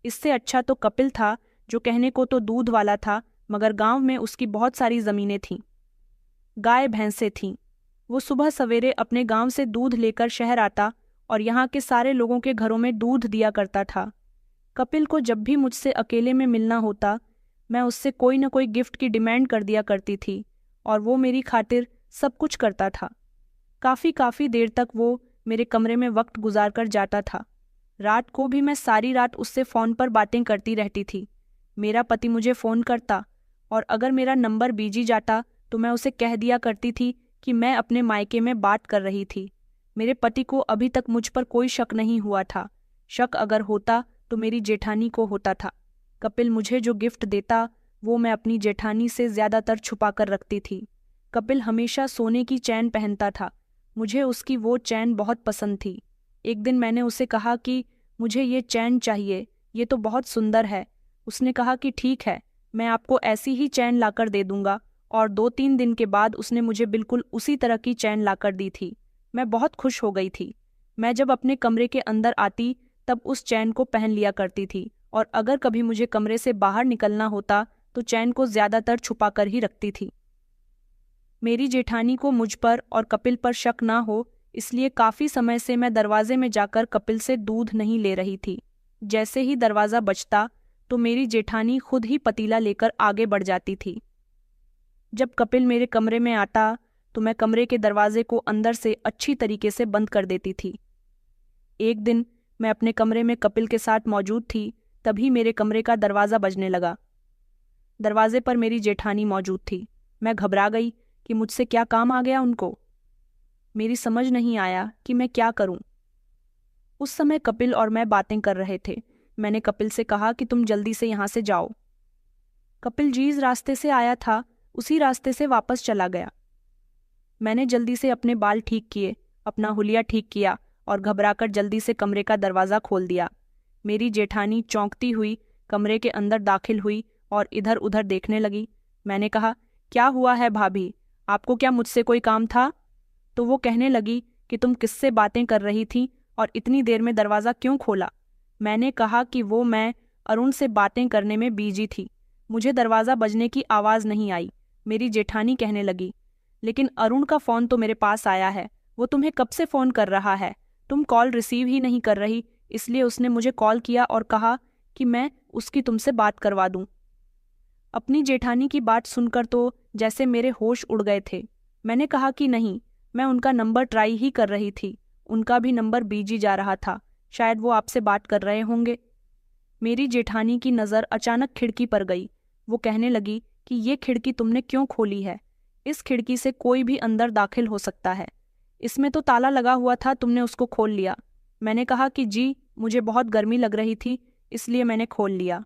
इससे अच्छा तो कपिल था, जो कहने को तो दूध वाला था, मगर गांव में उसकी बहुत सारी ज़मीनें थीं, गाय भैंसें थीं। वो सुबह सवेरे अपने गांव से दूध लेकर शहर आता और यहाँ के सारे लोगों के घरों में दूध दिया करता था। कपिल को जब भी मुझसे अकेले में मिलना होता, मैं उससे कोई न कोई गिफ्ट की डिमांड कर दिया करती थी और वो मेरी खातिर सब कुछ करता था। काफ़ी देर तक वो मेरे कमरे में वक्त गुजार कर जाता था। रात को भी मैं सारी रात उससे फ़ोन पर बातें करती रहती थी। मेरा पति मुझे फ़ोन करता और अगर मेरा नंबर बिजी जाता तो मैं उसे कह दिया करती थी कि मैं अपने मायके में बात कर रही थी। मेरे पति को अभी तक मुझ पर कोई शक नहीं हुआ था। शक अगर होता तो मेरी जेठानी को होता था। कपिल मुझे जो गिफ्ट देता वो मैं अपनी जेठानी से ज़्यादातर छुपा कर रखती थी। कपिल हमेशा सोने की चैन पहनता था। मुझे उसकी वो चैन बहुत पसंद थी। एक दिन मैंने उसे कहा कि मुझे ये चैन चाहिए, ये तो बहुत सुंदर है। उसने कहा कि ठीक है, मैं आपको ऐसी ही चैन लाकर दे दूंगा, और 2-3 दिन के बाद उसने मुझे बिल्कुल उसी तरह की चैन लाकर दी थी। मैं बहुत खुश हो गई थी। मैं जब अपने कमरे के अंदर आती तब उस चैन को पहन लिया करती थी, और अगर कभी मुझे कमरे से बाहर निकलना होता तो चैन को ज़्यादातर छुपा कर ही रखती थी। मेरी जेठानी को मुझ पर और कपिल पर शक ना हो, इसलिए काफ़ी समय से मैं दरवाजे में जाकर कपिल से दूध नहीं ले रही थी। जैसे ही दरवाज़ा बजता तो मेरी जेठानी खुद ही पतीला लेकर आगे बढ़ जाती थी। जब कपिल मेरे कमरे में आता तो मैं कमरे के दरवाजे को अंदर से अच्छी तरीके से बंद कर देती थी। एक दिन मैं अपने कमरे में कपिल के साथ मौजूद थी, तभी मेरे कमरे का दरवाज़ा बजने लगा। दरवाजे पर मेरी जेठानी मौजूद थी। मैं घबरा गई कि मुझसे क्या काम आ गया उनको। मेरी समझ नहीं आया कि मैं क्या करूं। उस समय कपिल और मैं बातें कर रहे थे। मैंने कपिल से कहा कि तुम जल्दी से यहाँ से जाओ। कपिल जिस रास्ते से आया था उसी रास्ते से वापस चला गया। मैंने जल्दी से अपने बाल ठीक किए, अपना हुलिया ठीक किया और घबराकर जल्दी से कमरे का दरवाज़ा खोल दिया। मेरी जेठानी चौंकती हुई कमरे के अंदर दाखिल हुई और इधर उधर देखने लगी। मैंने कहा, क्या हुआ है भाभी, आपको क्या मुझसे कोई काम था? तो वो कहने लगी कि तुम किससे बातें कर रही थी और इतनी देर में दरवाज़ा क्यों खोला? मैंने कहा कि वो मैं अरुण से बातें करने में बिजी थी। मुझे दरवाज़ा बजने की आवाज़ नहीं आई। मेरी जेठानी कहने लगी, लेकिन अरुण का फ़ोन तो मेरे पास आया है। वो तुम्हें कब से फ़ोन कर रहा है? तुम कॉल रिसीव ही नहीं कर रही, इसलिए उसने मुझे कॉल किया और कहा कि मैं उसकी तुमसे बात करवा दूं। अपनी जेठानी की बात सुनकर तो जैसे मेरे होश उड़ गए थे। मैंने कहा कि नहीं, मैं उनका नंबर ट्राई ही कर रही थी। उनका भी नंबर बिजी जा रहा था, शायद वो आपसे बात कर रहे होंगे। मेरी जेठानी की नज़र अचानक खिड़की पर गई। वो कहने लगी कि ये खिड़की तुमने क्यों खोली है? इस खिड़की से कोई भी अंदर दाखिल हो सकता है। इसमें तो ताला लगा हुआ था, तुमने उसको खोल लिया। मैंने कहा कि जी, मुझे बहुत गर्मी लग रही थी, इसलिए मैंने खोल लिया।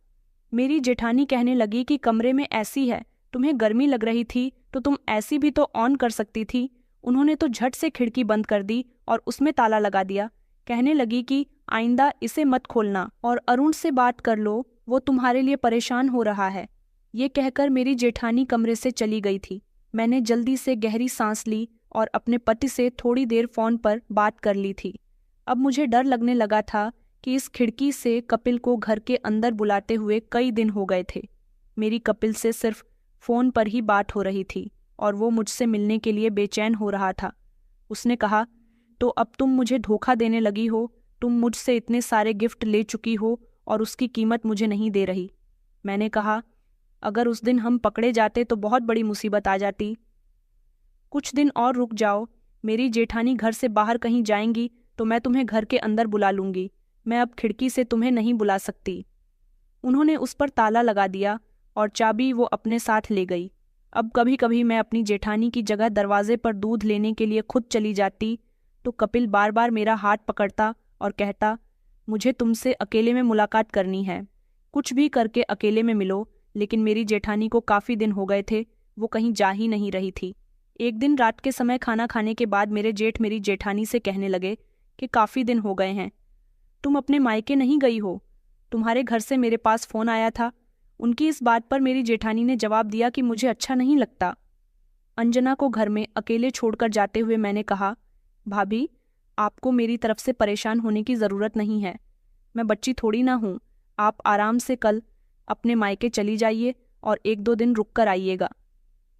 मेरी जेठानी कहने लगी कि कमरे में ऐसी है, तुम्हें गर्मी लग रही थी तो तुम ऐसी भी तो ऑन कर सकती थी। उन्होंने तो झट से खिड़की बंद कर दी और उसमें ताला लगा दिया। कहने लगी कि आइंदा इसे मत खोलना और अरुण से बात कर लो, वो तुम्हारे लिए परेशान हो रहा है। ये कहकर मेरी जेठानी कमरे से चली गई थी। मैंने जल्दी से गहरी सांस ली और अपने पति से थोड़ी देर फ़ोन पर बात कर ली थी। अब मुझे डर लगने लगा था कि इस खिड़की से कपिल को घर के अंदर बुलाते हुए कई दिन हो गए थे। मेरी कपिल से सिर्फ फ़ोन पर ही बात हो रही थी और वो मुझसे मिलने के लिए बेचैन हो रहा था। उसने कहा, तो अब तुम मुझे धोखा देने लगी हो। तुम मुझसे इतने सारे गिफ्ट ले चुकी हो और उसकी कीमत मुझे नहीं दे रही। मैंने कहा, अगर उस दिन हम पकड़े जाते तो बहुत बड़ी मुसीबत आ जाती। कुछ दिन और रुक जाओ। मेरी जेठानी घर से बाहर कहीं जाएंगी तो मैं तुम्हें घर के अंदर बुला लूंगी। मैं अब खिड़की से तुम्हें नहीं बुला सकती। उन्होंने उस पर ताला लगा दिया और चाबी वो अपने साथ ले गई। अब कभी कभी मैं अपनी जेठानी की जगह दरवाजे पर दूध लेने के लिए खुद चली जाती तो कपिल बार बार मेरा हाथ पकड़ता और कहता, मुझे तुमसे अकेले में मुलाकात करनी है। कुछ भी करके अकेले में मिलो। लेकिन मेरी जेठानी को काफ़ी दिन हो गए थे, वो कहीं जा ही नहीं रही थी। एक दिन रात के समय खाना खाने के बाद मेरे जेठ मेरी जेठानी से कहने लगे कि काफ़ी दिन हो गए हैं, तुम अपने मायके नहीं गई हो। तुम्हारे घर से मेरे पास फ़ोन आया था। उनकी इस बात पर मेरी जेठानी ने जवाब दिया कि मुझे अच्छा नहीं लगता। अंजना को घर में अकेले छोड़कर जाते हुए मैंने कहा, भाभी, आपको मेरी तरफ से परेशान होने की ज़रूरत नहीं है। मैं बच्ची थोड़ी ना हूँ। आप आराम से कल अपने मायके चली जाइए और 1-2 दिन रुक कर आइएगा।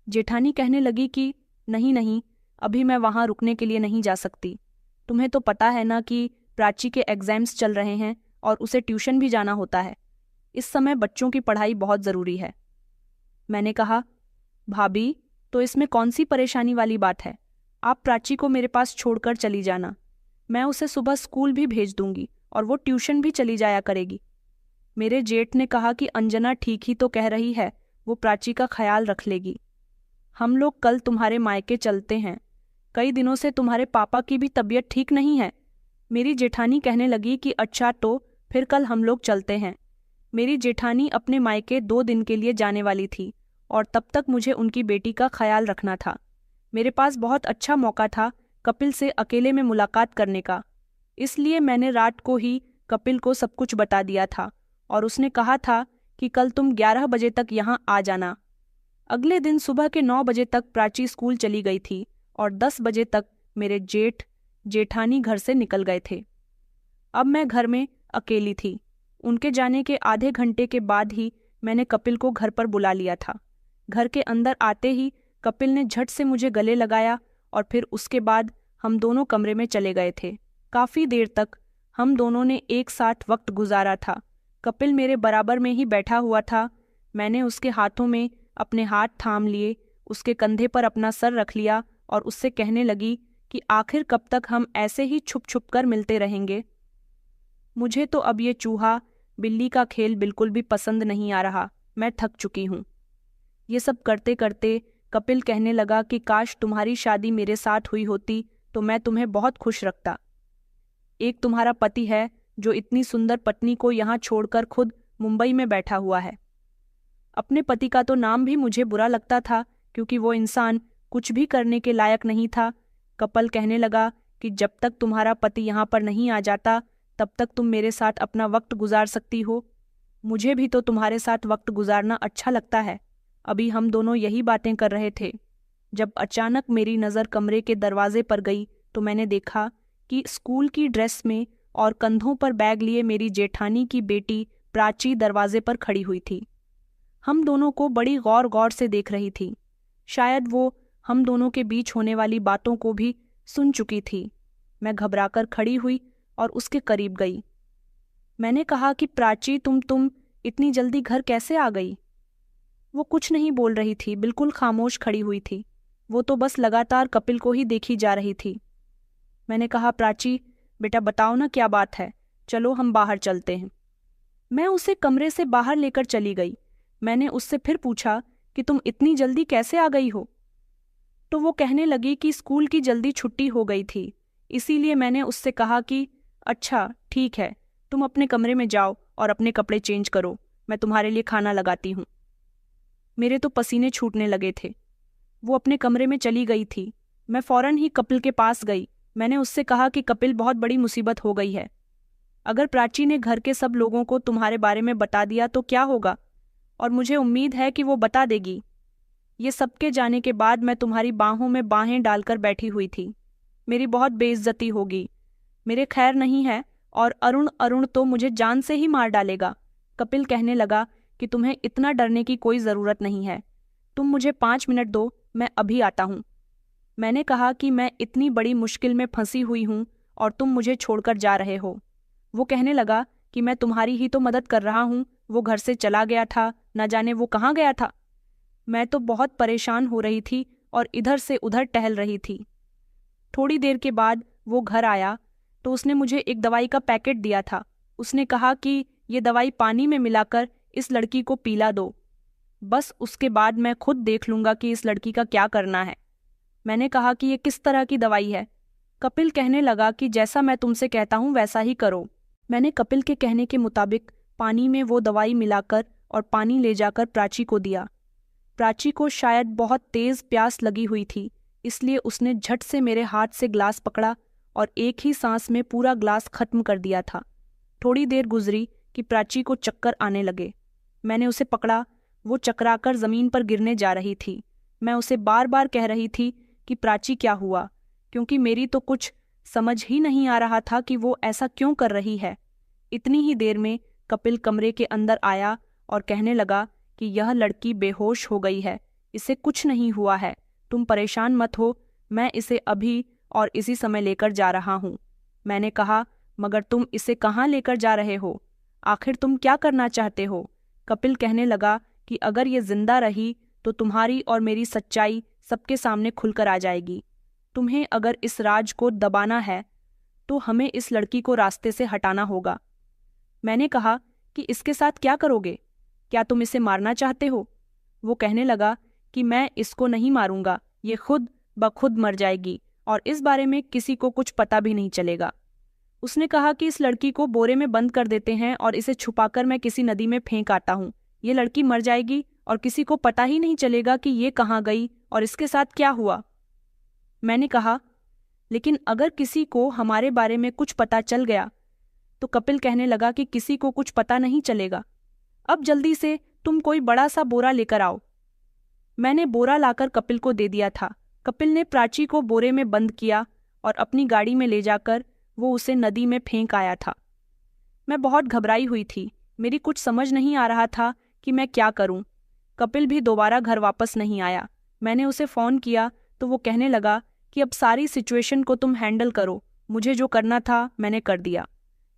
जेठानी कहने लगी कि नहीं नहीं, अभी मैं वहाँ रुकने के लिए नहीं जा सकती। तुम्हें तो पता है ना कि प्राची के एग्ज़ाम्स चल रहे हैं और उसे ट्यूशन भी जाना होता है। इस समय बच्चों की पढ़ाई बहुत ज़रूरी है। मैंने कहा, भाभी, तो इसमें कौन सी परेशानी वाली बात है? आप प्राची को मेरे पास छोड़कर चली जाना। मैं उसे सुबह स्कूल भी भेज दूंगी और वो ट्यूशन भी चली जाया करेगी। मेरे जेठ ने कहा कि अंजना ठीक ही तो कह रही है, वो प्राची का ख्याल रख लेगी। हम लोग कल तुम्हारे मायके चलते हैं। कई दिनों से तुम्हारे पापा की भी तबीयत ठीक नहीं है। मेरी जेठानी कहने लगी कि अच्छा, तो फिर कल हम लोग चलते हैं। मेरी जेठानी अपने मायके 2 दिन के लिए जाने वाली थी और तब तक मुझे उनकी बेटी का ख्याल रखना था। मेरे पास बहुत अच्छा मौका था कपिल से अकेले में मुलाकात करने का। इसलिए मैंने रात को ही कपिल को सब कुछ बता दिया था और उसने कहा था कि कल तुम 11 बजे तक यहाँ आ जाना। अगले दिन सुबह के 9 बजे तक प्राची स्कूल चली गई थी और 10 बजे तक मेरे जेठ जेठानी घर से निकल गए थे। अब मैं घर में अकेली थी। उनके जाने के आधे घंटे के बाद ही मैंने कपिल को घर पर बुला लिया था। घर के अंदर आते ही कपिल ने झट से मुझे गले लगाया और फिर उसके बाद हम दोनों कमरे में चले गए थे। काफ़ी देर तक हम दोनों ने एक साथ वक्त गुजारा था। कपिल मेरे बराबर में ही बैठा हुआ था। मैंने उसके हाथों में अपने हाथ थाम लिए, उसके कंधे पर अपना सर रख लिया और उससे कहने लगी कि आखिर कब तक हम ऐसे ही छुप छुप कर मिलते रहेंगे। मुझे तो अब ये चूहा बिल्ली का खेल बिल्कुल भी पसंद नहीं आ रहा। मैं थक चुकी हूँ। ये सब करते करते कपिल कहने लगा कि काश तुम्हारी शादी मेरे साथ हुई होती तो मैं तुम्हें बहुत खुश रखता। एक तुम्हारा पति है जो इतनी सुंदर पत्नी को यहाँ छोड़कर खुद मुंबई में बैठा हुआ है। अपने पति का तो नाम भी मुझे बुरा लगता था क्योंकि वो इंसान कुछ भी करने के लायक नहीं था। कपिल कहने लगा कि जब तक तुम्हारा पति यहाँ पर नहीं आ जाता तब तक तुम मेरे साथ अपना वक्त गुजार सकती हो। मुझे भी तो तुम्हारे साथ वक्त गुजारना अच्छा लगता है। अभी हम दोनों यही बातें कर रहे थे जब अचानक मेरी नज़र कमरे के दरवाजे पर गई तो मैंने देखा कि स्कूल की ड्रेस में और कंधों पर बैग लिए मेरी जेठानी की बेटी प्राची दरवाजे पर खड़ी हुई थी। हम दोनों को बड़ी गौर गौर से देख रही थी। शायद वो हम दोनों के बीच होने वाली बातों को भी सुन चुकी थी। मैं घबराकर खड़ी हुई और उसके करीब गई। मैंने कहा कि प्राची, तुम इतनी जल्दी घर कैसे आ गई? वो कुछ नहीं बोल रही थी, बिल्कुल खामोश खड़ी हुई थी। वो तो बस लगातार कपिल को ही देखी जा रही थी। मैंने कहा, प्राची बेटा बताओ ना क्या बात है, चलो हम बाहर चलते हैं। मैं उसे कमरे से बाहर लेकर चली गई। मैंने उससे फिर पूछा कि तुम इतनी जल्दी कैसे आ गई हो? तो वो कहने लगी कि स्कूल की जल्दी छुट्टी हो गई थी, इसीलिए मैंने उससे कहा कि अच्छा ठीक है, तुम अपने कमरे में जाओ और अपने कपड़े चेंज करो, मैं तुम्हारे लिए खाना लगाती हूँ। मेरे तो पसीने छूटने लगे थे। वो अपने कमरे में चली गई थी। मैं फौरन ही कपिल के पास गई। मैंने उससे कहा कि कपिल, बहुत बड़ी मुसीबत हो गई है। अगर प्राची ने घर के सब लोगों को तुम्हारे बारे में बता दिया तो क्या होगा? और मुझे उम्मीद है कि वो बता देगी। ये सबके जाने के बाद मैं तुम्हारी बाहों में बाहें डालकर बैठी हुई थी। मेरी बहुत बेइज्जती होगी। मेरे खैर नहीं है और अरुण तो मुझे जान से ही मार डालेगा। कपिल कहने लगा कि तुम्हें इतना डरने की कोई ज़रूरत नहीं है। तुम मुझे 5 मिनट दो, मैं अभी आता हूँ। मैंने कहा कि मैं इतनी बड़ी मुश्किल में फंसी हुई हूँ और तुम मुझे छोड़कर जा रहे हो। वो कहने लगा कि मैं तुम्हारी ही तो मदद कर रहा हूँ, वो घर से चला गया था, न जाने वो कहाँ गया था। मैं तो बहुत परेशान हो रही थी और इधर से उधर टहल रही थी। थोड़ी देर के बाद वो घर आया तो उसने मुझे एक दवाई का पैकेट दिया था। उसने कहा कि ये दवाई पानी में मिलाकर इस लड़की को पिला दो, बस उसके बाद मैं खुद देख लूंगा कि इस लड़की का क्या करना है। मैंने कहा कि ये किस तरह की दवाई है। कपिल कहने लगा कि जैसा मैं तुमसे कहता हूँ वैसा ही करो। मैंने कपिल के कहने के मुताबिक पानी में वो दवाई मिलाकर और पानी ले जाकर प्राची को दिया। प्राची को शायद बहुत तेज प्यास लगी हुई थी, इसलिए उसने झट से मेरे हाथ से ग्लास पकड़ा और एक ही सांस में पूरा ग्लास खत्म कर दिया था। थोड़ी देर गुजरी कि प्राची को चक्कर आने लगे। मैंने उसे पकड़ा, वो चकराकर जमीन पर गिरने जा रही थी। मैं उसे बार बार कह रही थी कि प्राची क्या हुआ, क्योंकि मेरी तो कुछ समझ ही नहीं आ रहा था कि वो ऐसा क्यों कर रही है। इतनी ही देर में कपिल कमरे के अंदर आया और कहने लगा कि यह लड़की बेहोश हो गई है, इसे कुछ नहीं हुआ है, तुम परेशान मत हो, मैं इसे अभी और इसी समय लेकर जा रहा हूँ। मैंने कहा, मगर तुम इसे कहाँ लेकर जा रहे हो? आखिर तुम क्या करना चाहते हो? कपिल कहने लगा कि अगर ये जिंदा रही तो तुम्हारी और मेरी सच्चाई सबके सामने खुलकर आ जाएगी। तुम्हें अगर इस राज को दबाना है तो हमें इस लड़की को रास्ते से हटाना होगा। मैंने कहा कि इसके साथ क्या करोगे? क्या तुम इसे मारना चाहते हो? वो कहने लगा कि मैं इसको नहीं मारूंगा, ये खुद ब खुद मर जाएगी और इस बारे में किसी को कुछ पता भी नहीं चलेगा। उसने कहा कि इस लड़की को बोरे में बंद कर देते हैं और इसे छुपाकर मैं किसी नदी में फेंक आता हूँ। ये लड़की मर जाएगी और किसी को पता ही नहीं चलेगा कि ये कहाँ गई और इसके साथ क्या हुआ। मैंने कहा, लेकिन अगर किसी को हमारे बारे में कुछ पता चल गया? तो कपिल कहने लगा कि किसी को कुछ पता नहीं चलेगा। अब जल्दी से तुम कोई बड़ा सा बोरा लेकर आओ। मैंने बोरा लाकर कपिल को दे दिया था। कपिल ने प्राची को बोरे में बंद किया और अपनी गाड़ी में ले जाकर वो उसे नदी में फेंक आया था। मैं बहुत घबराई हुई थी, मेरी कुछ समझ नहीं आ रहा था कि मैं क्या करूं। कपिल भी दोबारा घर वापस नहीं आया। मैंने उसे फ़ोन किया तो वो कहने लगा कि अब सारी सिचुएशन को तुम हैंडल करो, मुझे जो करना था मैंने कर दिया।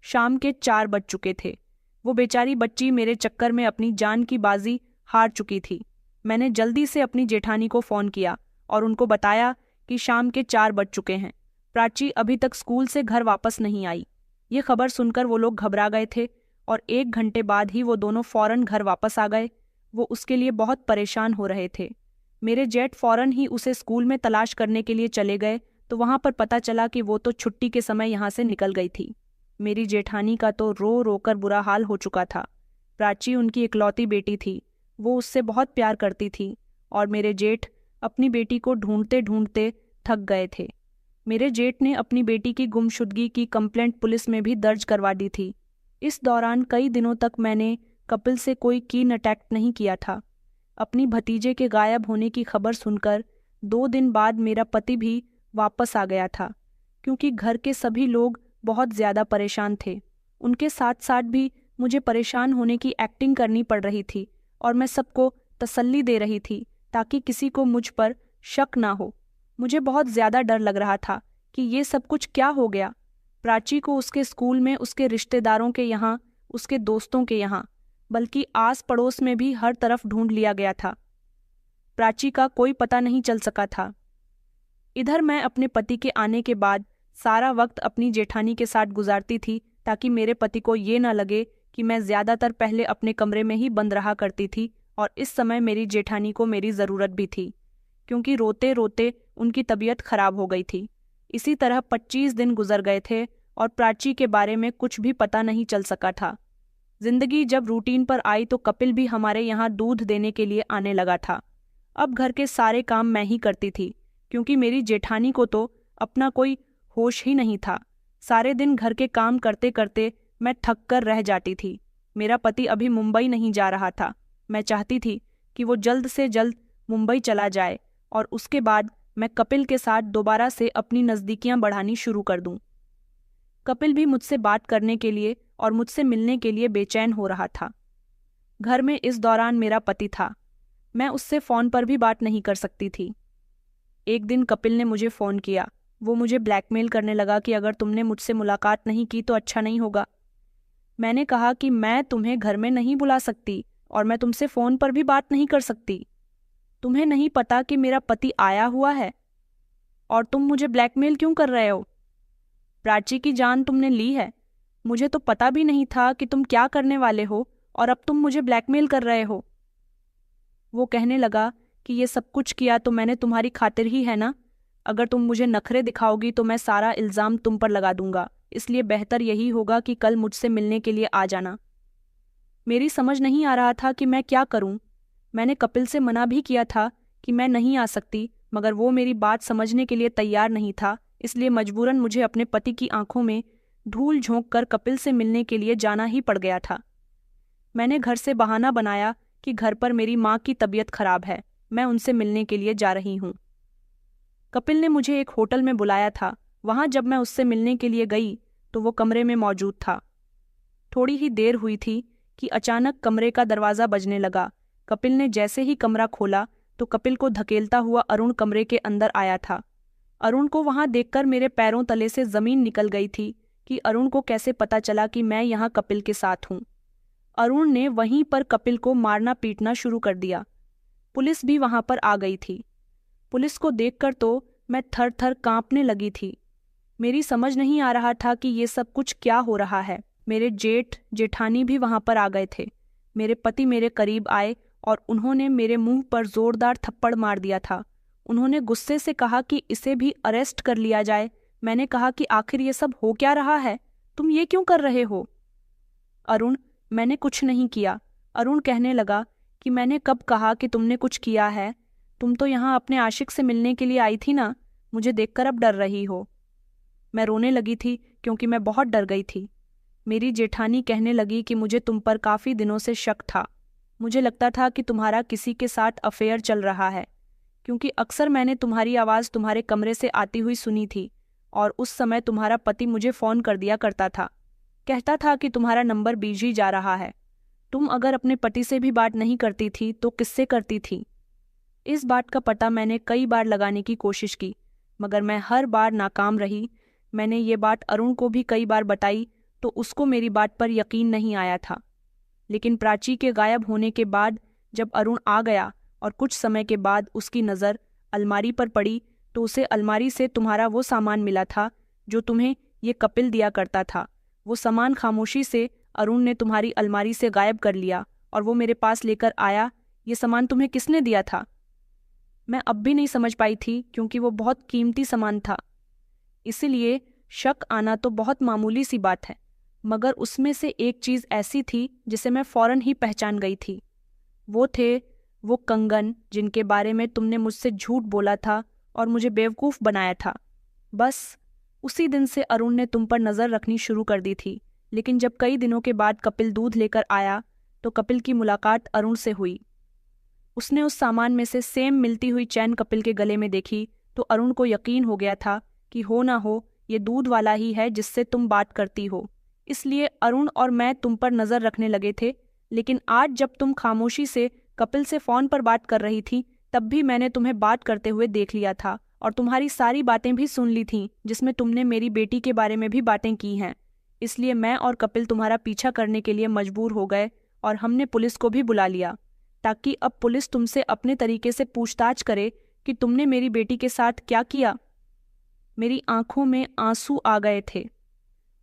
शाम के 4 बज चुके थे। वो बेचारी बच्ची मेरे चक्कर में अपनी जान की बाजी हार चुकी थी। मैंने जल्दी से अपनी जेठानी को फ़ोन किया और उनको बताया कि शाम के 4 बज चुके हैं, प्राची अभी तक स्कूल से घर वापस नहीं आई। ये खबर सुनकर वो लोग घबरा गए थे और 1 घंटे बाद ही वो दोनों फौरन घर वापस आ गए। वो उसके लिए बहुत परेशान हो रहे थे। मेरे जेठ फौरन ही उसे स्कूल में तलाश करने के लिए चले गए तो वहाँ पर पता चला कि वो तो छुट्टी के समय यहाँ से निकल गई थी। मेरी जेठानी का तो रो रोकर बुरा हाल हो चुका था। प्राची उनकी इकलौती बेटी थी, वो उससे बहुत प्यार करती थी और मेरे जेठ अपनी बेटी को ढूंढते ढूंढते थक गए थे। मेरे जेठ ने अपनी बेटी की गुमशुदगी की कंप्लेंट पुलिस में भी दर्ज करवा दी थी। इस दौरान कई दिनों तक मैंने कपिल से कोई कीन अटैक नहीं किया था। अपनी भतीजे के गायब होने की खबर सुनकर 2 दिन बाद मेरा पति भी वापस आ गया था, क्योंकि घर के सभी लोग बहुत ज़्यादा परेशान थे। उनके साथ साथ भी मुझे परेशान होने की एक्टिंग करनी पड़ रही थी और मैं सबको तसल्ली दे रही थी ताकि किसी को मुझ पर शक ना हो। मुझे बहुत ज़्यादा डर लग रहा था कि ये सब कुछ क्या हो गया। प्राची को उसके स्कूल में, उसके रिश्तेदारों के यहाँ, उसके दोस्तों के यहाँ, बल्कि आस पड़ोस में भी हर तरफ ढूंढ लिया गया था। प्राची का कोई पता नहीं चल सका था। इधर मैं अपने पति के आने के बाद सारा वक्त अपनी जेठानी के साथ गुजारती थी ताकि मेरे पति को ये ना लगे कि मैं ज़्यादातर पहले अपने कमरे में ही बंद रहा करती थी और इस समय मेरी जेठानी को मेरी ज़रूरत भी थी, क्योंकि रोते रोते उनकी तबीयत खराब हो गई थी। इसी तरह 25 दिन गुजर गए थे और प्राची के बारे में कुछ भी पता नहीं चल सका था। जिंदगी जब रूटीन पर आई तो कपिल भी हमारे यहाँ दूध देने के लिए आने लगा था। अब घर के सारे काम मैं ही करती थी, क्योंकि मेरी जेठानी को तो अपना कोई होश ही नहीं था। सारे दिन घर के काम करते करते मैं थक कर रह जाती थी। मेरा पति अभी मुंबई नहीं जा रहा था। मैं चाहती थी कि वो जल्द से जल्द मुंबई चला जाए और उसके बाद मैं कपिल के साथ दोबारा से अपनी नज़दीकियां बढ़ानी शुरू कर दूं। कपिल भी मुझसे बात करने के लिए और मुझसे मिलने के लिए बेचैन हो रहा था। घर में इस दौरान मेरा पति था। मैं उससे फ़ोन पर भी बात नहीं कर सकती थी। एक दिन कपिल ने मुझे फ़ोन किया। वो मुझे ब्लैकमेल करने लगा कि अगर तुमने मुझसे मुलाकात नहीं की तो अच्छा नहीं होगा। मैंने कहा कि मैं तुम्हें घर में नहीं बुला सकती और मैं तुमसे फ़ोन पर भी बात नहीं कर सकती। तुम्हें नहीं पता कि मेरा पति आया हुआ है और तुम मुझे ब्लैकमेल क्यों कर रहे हो? प्राची की जान तुमने ली है। मुझे तो पता भी नहीं था कि तुम क्या करने वाले हो और अब तुम मुझे ब्लैकमेल कर रहे हो। वो कहने लगा कि ये सब कुछ किया तो मैंने तुम्हारी खातिर ही है ना। अगर तुम मुझे नखरे दिखाओगी तो मैं सारा इल्ज़ाम तुम पर लगा दूंगा, इसलिए बेहतर यही होगा कि कल मुझसे मिलने के लिए आ जाना। मेरी समझ नहीं आ रहा था कि मैं क्या करूं। मैंने कपिल से मना भी किया था कि मैं नहीं आ सकती, मगर वो मेरी बात समझने के लिए तैयार नहीं था, इसलिए मजबूरन मुझे अपने पति की आंखों में धूल झोंक कर कपिल से मिलने के लिए जाना ही पड़ गया था। मैंने घर से बहाना बनाया कि घर पर मेरी माँ की तबीयत खराब है, मैं उनसे मिलने के लिए जा रही हूँ। कपिल ने मुझे एक होटल में बुलाया था। वहाँ जब मैं उससे मिलने के लिए गई तो वो कमरे में मौजूद था। थोड़ी ही देर हुई थी कि अचानक कमरे का दरवाज़ा बजने लगा। कपिल ने जैसे ही कमरा खोला तो कपिल को धकेलता हुआ अरुण कमरे के अंदर आया था। अरुण को वहां देखकर मेरे पैरों तले से जमीन निकल गई थी कि अरुण को कैसे पता चला कि मैं यहाँ कपिल के साथ हूँ। अरुण ने वहीं पर कपिल को मारना पीटना शुरू कर दिया। पुलिस भी वहां पर आ गई थी। पुलिस को देखकर तो मैं थर थर कांपने लगी थी। मेरी समझ नहीं आ रहा था कि ये सब कुछ क्या हो रहा है। मेरे जेठ जेठानी भी वहां पर आ गए थे। मेरे पति मेरे करीब आए और उन्होंने मेरे मुंह पर जोरदार थप्पड़ मार दिया था। उन्होंने गुस्से से कहा कि इसे भी अरेस्ट कर लिया जाए। मैंने कहा कि आखिर ये सब हो क्या रहा है, तुम ये क्यों कर रहे हो? अरुण, मैंने कुछ नहीं किया। अरुण कहने लगा कि मैंने कब कहा कि तुमने कुछ किया है? तुम तो यहाँ अपने आशिक से मिलने के लिए आई थी ना, मुझे देखकर अब डर रही हो। मैं रोने लगी थी क्योंकि मैं बहुत डर गई थी। मेरी जेठानी कहने लगी कि मुझे तुम पर काफ़ी दिनों से शक था। मुझे लगता था कि तुम्हारा किसी के साथ अफेयर चल रहा है, क्योंकि अक्सर मैंने तुम्हारी आवाज़ तुम्हारे कमरे से आती हुई सुनी थी और उस समय तुम्हारा पति मुझे फ़ोन कर दिया करता था। कहता था कि तुम्हारा नंबर बिजी जा रहा है। तुम अगर अपने पति से भी बात नहीं करती थी तो किससे करती थी? इस बात का पता मैंने कई बार लगाने की कोशिश की, मगर मैं हर बार नाकाम रही। मैंने ये बात अरुण को भी कई बार बताई तो उसको मेरी बात पर यकीन नहीं आया था। लेकिन प्राची के गायब होने के बाद जब अरुण आ गया और कुछ समय के बाद उसकी नज़र अलमारी पर पड़ी तो उसे अलमारी से तुम्हारा वो सामान मिला था जो तुम्हें ये कपिल दिया करता था। वो सामान खामोशी से अरुण ने तुम्हारी अलमारी से गायब कर लिया और वो मेरे पास लेकर आया। ये सामान तुम्हें किसने दिया था? मैं अब भी नहीं समझ पाई थी क्योंकि वो बहुत कीमती सामान था। इसीलिए शक आना तो बहुत मामूली सी बात है, मगर उसमें से एक चीज़ ऐसी थी जिसे मैं फौरन ही पहचान गई थी। वो थे वो कंगन जिनके बारे में तुमने मुझसे झूठ बोला था और मुझे बेवकूफ़ बनाया था। बस उसी दिन से अरुण ने तुम पर नज़र रखनी शुरू कर दी थी। लेकिन जब कई दिनों के बाद कपिल दूध लेकर आया तो कपिल की मुलाकात अरुण से हुई। उसने उस सामान में से सेम मिलती हुई चैन कपिल के गले में देखी तो अरुण को यकीन हो गया था कि हो ना हो ये दूध वाला ही है जिससे तुम बात करती हो। इसलिए अरुण और मैं तुम पर नज़र रखने लगे थे। लेकिन आज जब तुम खामोशी से कपिल से फ़ोन पर बात कर रही थी तब भी मैंने तुम्हें बात करते हुए देख लिया था और तुम्हारी सारी बातें भी सुन ली थीं, जिसमें तुमने मेरी बेटी के बारे में भी बातें की हैं। इसलिए मैं और कपिल तुम्हारा पीछा करने के लिए मजबूर हो गए और हमने पुलिस को भी बुला लिया, ताकि अब पुलिस तुमसे अपने तरीके से पूछताछ करे कि तुमने मेरी बेटी के साथ क्या किया। मेरी आंखों में आंसू आ गए थे।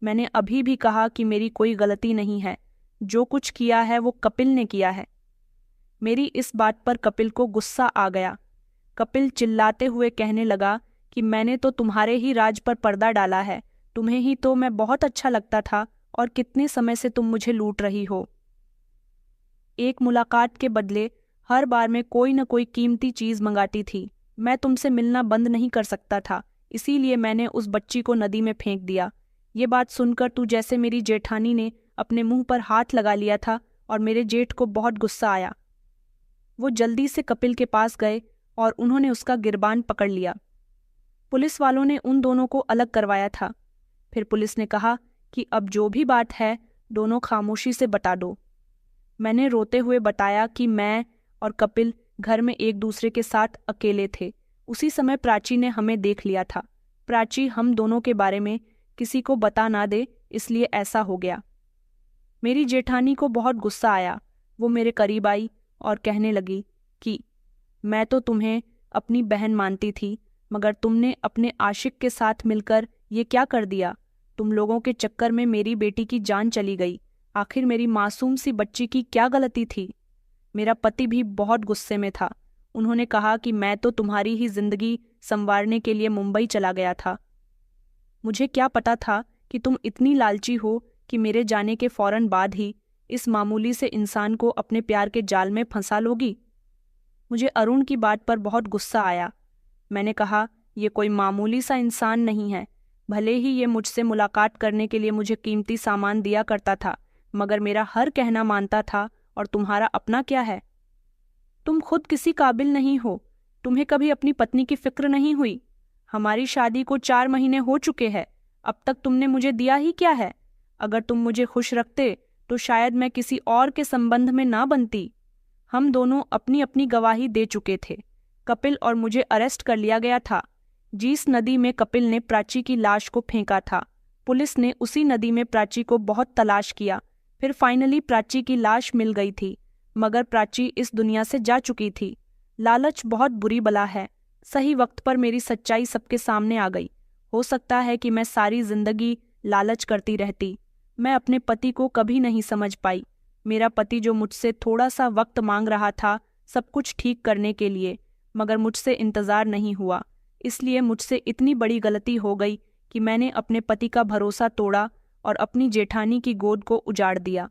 मैंने अभी भी कहा कि मेरी कोई गलती नहीं है, जो कुछ किया है वो कपिल ने किया है। मेरी इस बात पर कपिल को गुस्सा आ गया। कपिल चिल्लाते हुए कहने लगा कि मैंने तो तुम्हारे ही राज पर पर्दा डाला है, तुम्हें ही तो मैं बहुत अच्छा लगता था और कितने समय से तुम मुझे लूट रही हो। एक मुलाकात के बदले हर बार मैं कोई न कोई कीमती चीज़ मंगाती थी। मैं तुमसे मिलना बंद नहीं कर सकता था, इसीलिए मैंने उस बच्ची को नदी में फेंक दिया। ये बात सुनकर तू जैसे मेरी जेठानी ने अपने मुंह पर हाथ लगा लिया था और मेरे जेठ को बहुत गुस्सा आया। वो जल्दी से कपिल के पास गए और उन्होंने उसका गिरबान पकड़ लिया। पुलिस वालों ने उन दोनों को अलग करवाया था। फिर पुलिस ने कहा कि अब जो भी बात है दोनों खामोशी से बता दो। मैंने रोते हुए बताया कि मैं और कपिल घर में एक दूसरे के साथ अकेले थे। उसी समय प्राची ने हमें देख लिया था। प्राची हम दोनों के बारे में किसी को बता ना दे, इसलिए ऐसा हो गया। मेरी जेठानी को बहुत गुस्सा आया। वो मेरे करीब आई और कहने लगी कि मैं तो तुम्हें अपनी बहन मानती थी, मगर तुमने अपने आशिक के साथ मिलकर ये क्या कर दिया? तुम लोगों के चक्कर में मेरी बेटी की जान चली गई। आखिर मेरी मासूम सी बच्ची की क्या गलती थी? मेरा पति भी बहुत गुस्से में था। उन्होंने कहा कि मैं तो तुम्हारी ही जिंदगी संवारने के लिए मुंबई चला गया था। मुझे क्या पता था कि तुम इतनी लालची हो कि मेरे जाने के फौरन बाद ही इस मामूली से इंसान को अपने प्यार के जाल में फंसा लोगी। मुझे अरुण की बात पर बहुत गुस्सा आया। मैंने कहा, ये कोई मामूली सा इंसान नहीं है। भले ही ये मुझसे मुलाकात करने के लिए मुझे कीमती सामान दिया करता था, मगर मेरा हर कहना मानता था। और तुम्हारा अपना क्या है? तुम खुद किसी काबिल नहीं हो। तुम्हें कभी अपनी पत्नी की फिक्र नहीं हुई? हमारी शादी को 4 महीने हो चुके हैं। अब तक तुमने मुझे दिया ही क्या है? अगर तुम मुझे खुश रखते तो शायद मैं किसी और के संबंध में ना बनती। हम दोनों अपनी अपनी गवाही दे चुके थे। कपिल और मुझे अरेस्ट कर लिया गया था। जिस नदी में कपिल ने प्राची की लाश को फेंका था, पुलिस ने उसी नदी में प्राची को बहुत तलाश किया। फिर फाइनली प्राची की लाश मिल गई थी, मगर प्राची इस दुनिया से जा चुकी थी। लालच बहुत बुरी बला है। सही वक्त पर मेरी सच्चाई सबके सामने आ गई। हो सकता है कि मैं सारी जिंदगी लालच करती रहती। मैं अपने पति को कभी नहीं समझ पाई। मेरा पति जो मुझसे थोड़ा सा वक्त मांग रहा था सब कुछ ठीक करने के लिए, मगर मुझसे इंतज़ार नहीं हुआ। इसलिए मुझसे इतनी बड़ी गलती हो गई कि मैंने अपने पति का भरोसा तोड़ा और अपनी जेठानी की गोद को उजाड़ दिया।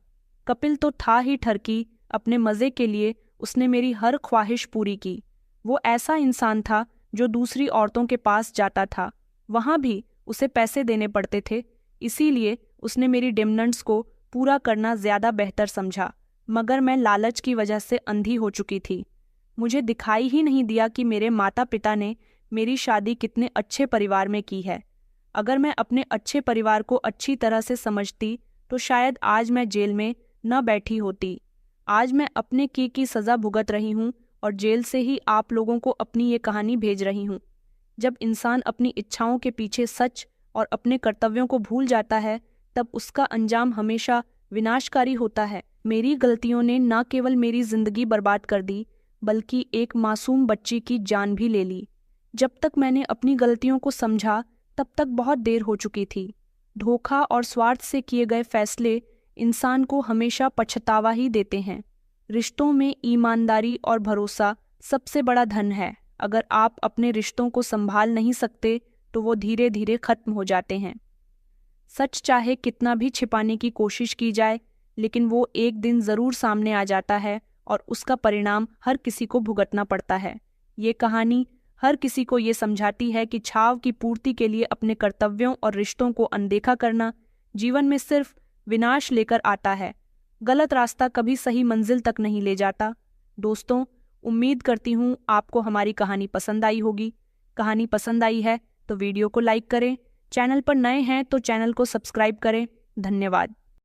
कपिल तो था ही ठरकी। अपने मज़े के लिए उसने मेरी हर ख्वाहिश पूरी की। वो ऐसा इंसान था जो दूसरी औरतों के पास जाता था, वहाँ भी उसे पैसे देने पड़ते थे। इसीलिए उसने मेरी डिमांड्स को पूरा करना ज़्यादा बेहतर समझा, मगर मैं लालच की वजह से अंधी हो चुकी थी। मुझे दिखाई ही नहीं दिया कि मेरे माता पिता ने मेरी शादी कितने अच्छे परिवार में की है। अगर मैं अपने अच्छे परिवार को अच्छी तरह से समझती तो शायद आज मैं जेल में न बैठी होती। आज मैं अपने की सज़ा भुगत रही हूँ और जेल से ही आप लोगों को अपनी ये कहानी भेज रही हूँ। जब इंसान अपनी इच्छाओं के पीछे सच और अपने कर्तव्यों को भूल जाता है, तब उसका अंजाम हमेशा विनाशकारी होता है। मेरी गलतियों ने न केवल मेरी जिंदगी बर्बाद कर दी, बल्कि एक मासूम बच्ची की जान भी ले ली। जब तक मैंने अपनी गलतियों को समझा, तब तक बहुत देर हो चुकी थी। धोखा और स्वार्थ से किए गए फैसले इंसान को हमेशा पछतावा ही देते हैं। रिश्तों में ईमानदारी और भरोसा सबसे बड़ा धन है। अगर आप अपने रिश्तों को संभाल नहीं सकते तो वो धीरे धीरे खत्म हो जाते हैं। सच चाहे कितना भी छिपाने की कोशिश की जाए, लेकिन वो एक दिन ज़रूर सामने आ जाता है और उसका परिणाम हर किसी को भुगतना पड़ता है। ये कहानी हर किसी को ये समझाती है कि छाव की पूर्ति के लिए अपने कर्तव्यों और रिश्तों को अनदेखा करना जीवन में सिर्फ विनाश लेकर आता है। गलत रास्ता कभी सही मंजिल तक नहीं ले जाता। दोस्तों, उम्मीद करती हूँ आपको हमारी कहानी पसंद आई होगी। कहानी पसंद आई है तो वीडियो को लाइक करें। चैनल पर नए हैं तो चैनल को सब्सक्राइब करें। धन्यवाद।